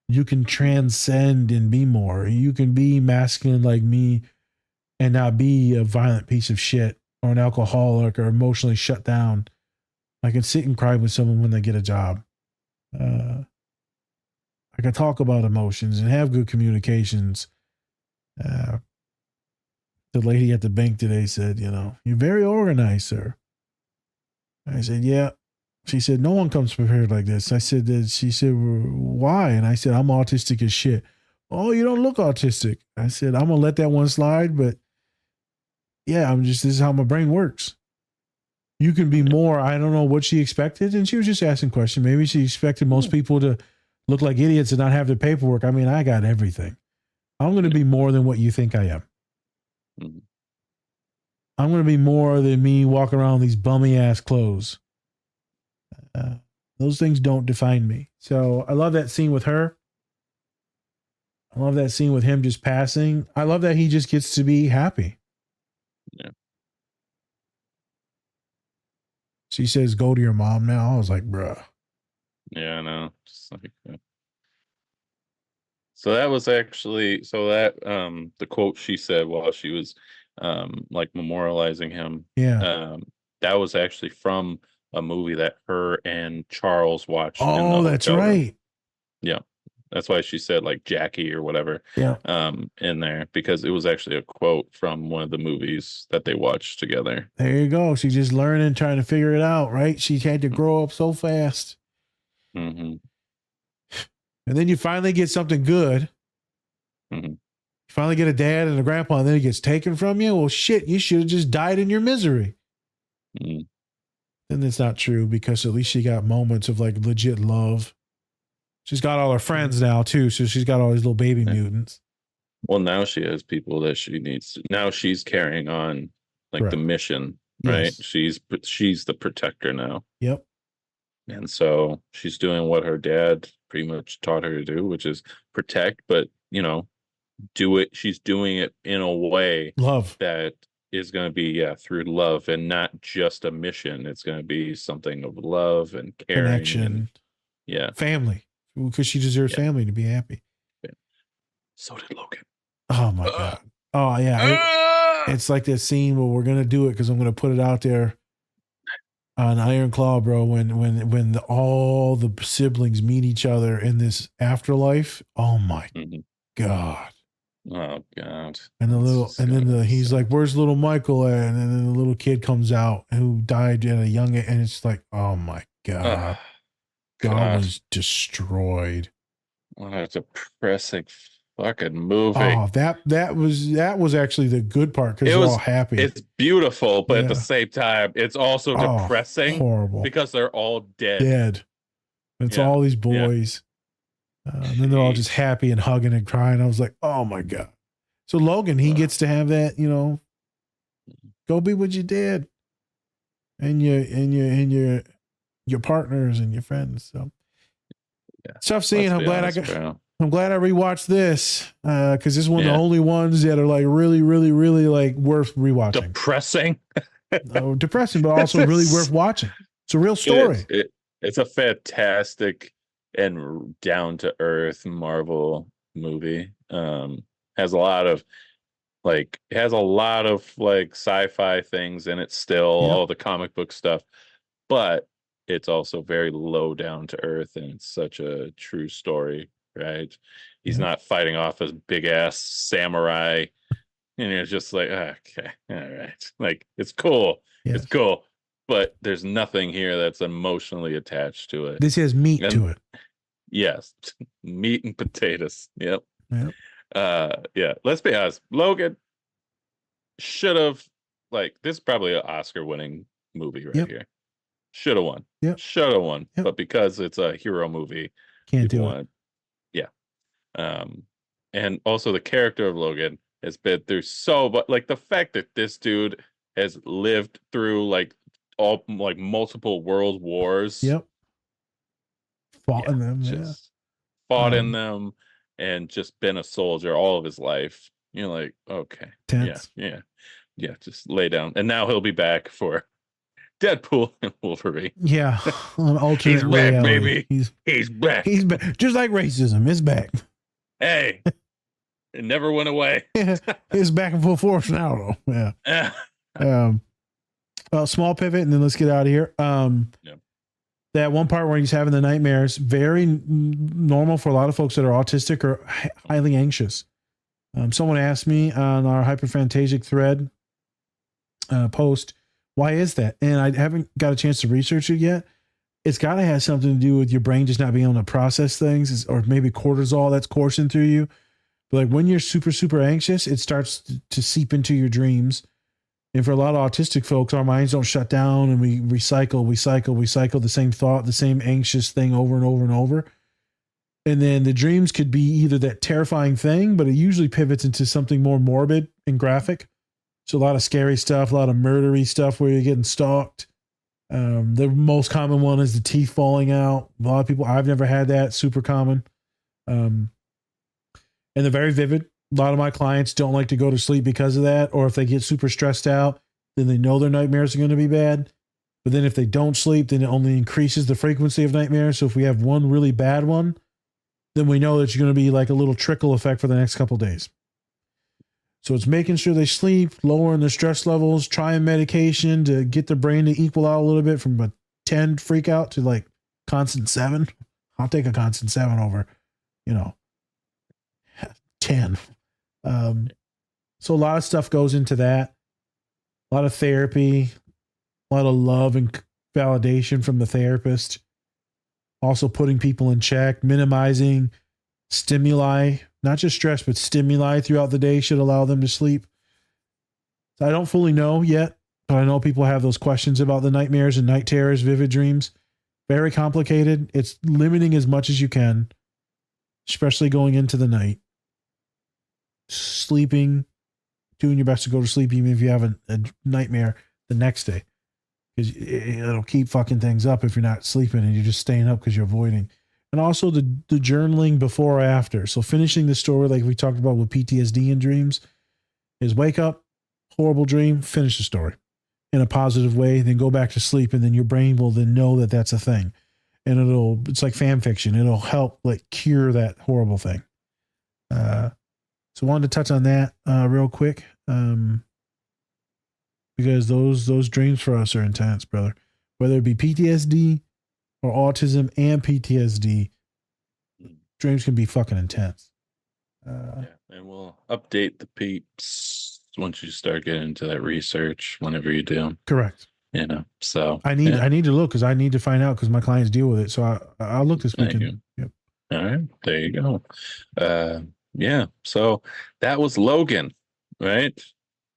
You can transcend and be more. You can be masculine like me and not be a violent piece of shit or an alcoholic or emotionally shut down. I can sit and cry with someone when they get a job. I can talk about emotions and have good communications. The lady at the bank today said, you're very organized, sir. I said, yeah. She said, no one comes prepared like this. I said, she said, why? And I said, I'm autistic as shit. Oh, you don't look autistic. I said, I'm going to let that one slide, but yeah, this is how my brain works. You can be more. I don't know what she expected. And she was just asking questions. Maybe she expected most people to look like idiots and not have their paperwork. I mean, I got everything. I'm going to be more than what you think I am. I'm going to be more than me walking around with these bummy ass clothes. Those things don't define me. So I love that scene with her. I love that scene with him just passing. I love that he just gets to be happy. Yeah. She says, go to your mom now. I was like, bruh. Yeah, I know. Just like so that was actually the quote she said while she was like memorializing him. Yeah. That was actually from a movie that her and Charles watched in the Oh, that's hotel room. right. Yeah. That's why she said like Jackie or whatever Yeah. in there, because it was actually a quote from one of the movies that they watched together. There you go. She's just learning, trying to figure it out, right? She had to grow up so fast. Mm-hmm. And then you finally get something good. Mm-hmm. You finally get a dad and a grandpa, and then it gets taken from you. Well, shit, you should have just died in your misery. Mm-hmm. And it's not true, because at least she got moments of like legit love. She's got all her friends now too, so she's got all these little baby mutants. Well, now she has people that she needs to, now she's carrying on like Correct. the mission, right? Yes. She's the protector now. Yep. And so she's doing what her dad pretty much taught her to do, which is protect, but do it. She's doing it in a way Love that is going to be through love and not just a mission. It's going to be something of love and caring, connection, and family, because she deserves family to be happy. So did Logan. Oh my god. Oh yeah. It's like that scene where we're gonna do it because I'm gonna put it out there on Iron Claw, bro. When all the siblings meet each other in this afterlife. Oh my god. Oh god. And he's like, "Where's little Michael at?" And then the little kid comes out who died at a young age, and it's like, oh my god. God was destroyed. What a depressing fucking movie. Oh, that was actually the good part, because we're all happy. It's beautiful, but at the same time, it's also depressing. Horrible. Because they're all dead. It's all these boys. And then they're all just happy and hugging and crying. I was like, oh my god. So Logan, he gets to have that, go be with your dad and your partners and your friends. So tough seeing. I'm glad I rewatched this, because this is one of the only ones that are like really, really, really like worth rewatching. Depressing. Depressing, but also really worth watching. It's a real story. It's a fantastic and down to earth Marvel movie. Has a lot of sci-fi things in it still, all the comic book stuff, but it's also very low down to earth, and it's such a true story, right? He's not fighting off a big ass samurai, and you're just like, okay, all right, like it's cool. It's cool, but there's nothing here that's emotionally attached to it. This has meat to it. Yes, meat and potatoes. Yep. Let's be honest. Logan should have, this is probably an Oscar-winning movie right here. Should have won. Yep. Should have won. Yep. But because it's a hero movie, can't do it. And also the character of Logan has been through but the fact that this dude has lived through multiple world wars. Yep. Fought in them. Fought in them and just been a soldier all of his life. You're like, okay. Tense. Yeah. Just lay down. And now he'll be back for Deadpool and Wolverine. Yeah, an alternate He's back, reality. baby. He's back. He's back. Just like racism, it's back. Hey, it never went away. It's back in full force now, though. Yeah. Well, small pivot, and then let's get out of here. Yep. That one part where he's having the nightmares, very normal for a lot of folks that are autistic or highly anxious. Someone asked me on our hyperphantasic thread post, why is that? And I haven't got a chance to research it yet. It's got to have something to do with your brain just not being able to process things, or maybe cortisol that's coursing through you. But like when you're super, super anxious, it starts to seep into your dreams. And for a lot of autistic folks, our minds don't shut down, and we recycle the same thought, the same anxious thing over and over and over. And then the dreams could be either that terrifying thing, but it usually pivots into something more morbid and graphic. So a lot of scary stuff, a lot of murdery stuff where you're getting stalked. The most common one is the teeth falling out. A lot of people, I've never had that, super common. And they're very vivid. A lot of my clients don't like to go to sleep because of that, or if they get super stressed out, then they know their nightmares are going to be bad. But then if they don't sleep, then it only increases the frequency of nightmares. So if we have one really bad one, then we know that you're going to be like a little trickle effect for the next couple of days. So it's making sure they sleep, lowering their stress levels, trying medication to get their brain to equal out a little bit from a 10 freak out to like constant 7. I'll take a constant 7 over, 10. So a lot of stuff goes into that. A lot of therapy, a lot of love and validation from the therapist. Also putting people in check, minimizing stimuli, not just stress, but stimuli throughout the day should allow them to sleep. So I don't fully know yet, but I know people have those questions about the nightmares and night terrors, vivid dreams. Very complicated. It's limiting as much as you can, especially going into the night. Sleeping, doing your best to go to sleep, even if you have a nightmare the next day, because it'll keep fucking things up if you're not sleeping and you're just staying up because you're avoiding. And also the journaling before or after. So finishing the story, like we talked about with PTSD and dreams, is wake up, horrible dream, finish the story in a positive way, then go back to sleep, and then your brain will then know that that's a thing, and it's like fan fiction. It'll help like cure that horrible thing. So I wanted to touch on that real quick, because those dreams for us are intense, brother. Whether it be PTSD or autism and PTSD, dreams can be fucking intense. Yeah, and we'll update the peeps once you start getting into that research. Whenever you do, correct. So I need to look, because I need to find out, because my clients deal with it. So I'll look this weekend. Yep. All right, there you go. Yeah, so that was Logan, right?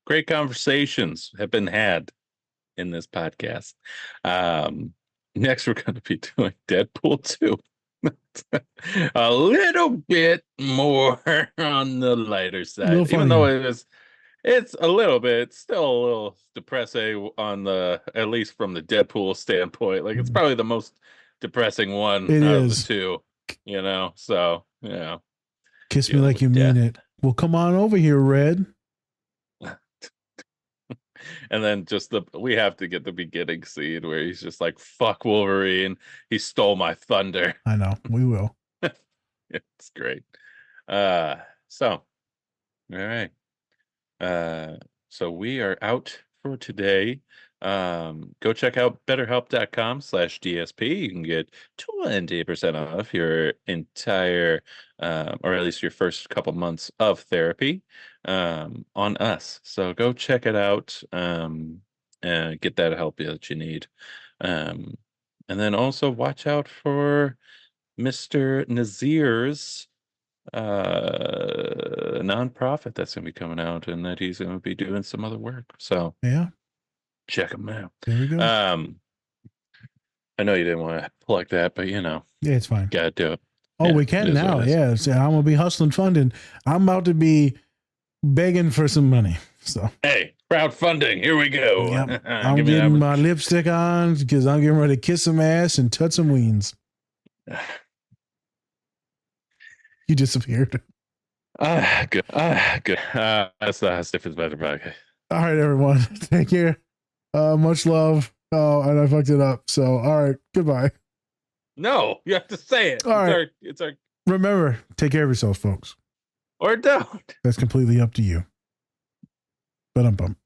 Great conversations have been had in this podcast. Next, we're going to be doing Deadpool 2. A little bit more on the lighter side, even though it's a little bit, still a little depressing on at least from the Deadpool standpoint. Like, it's probably the most depressing one out of the two, so, yeah. Kiss me like you mean it. Well, come on over here, Red. And then we have to get the beginning scene where he's just like, fuck Wolverine. He stole my thunder. I know. We will. It's great. So, all right. So we are out for today. Go check out betterhelp.com/DSP. You can get 20% off your entire, or at least your first couple months of therapy, on us. So go check it out, and get that help that you need. And then also watch out for Mr. Nazir's nonprofit that's going to be coming out, and that he's going to be doing some other work. So yeah. Check them out. There we go. I know you didn't want to plug that, but yeah, it's fine. Gotta do it. Oh, we can now. Yeah, so I'm gonna be hustling funding. I'm about to be begging for some money. So hey, crowdfunding. Here we go. Yep. I'm getting my lipstick on because I'm getting ready to kiss some ass and touch some weens. You disappeared. Good. Good. That's the Stiff is Better podcast. All right, everyone. Take care. Much love. Oh, and I fucked it up. So, all right. Goodbye. No, you have to say it. All right. It's our Remember, take care of yourselves, folks. or don't. That's completely up to you. But I'm bummed.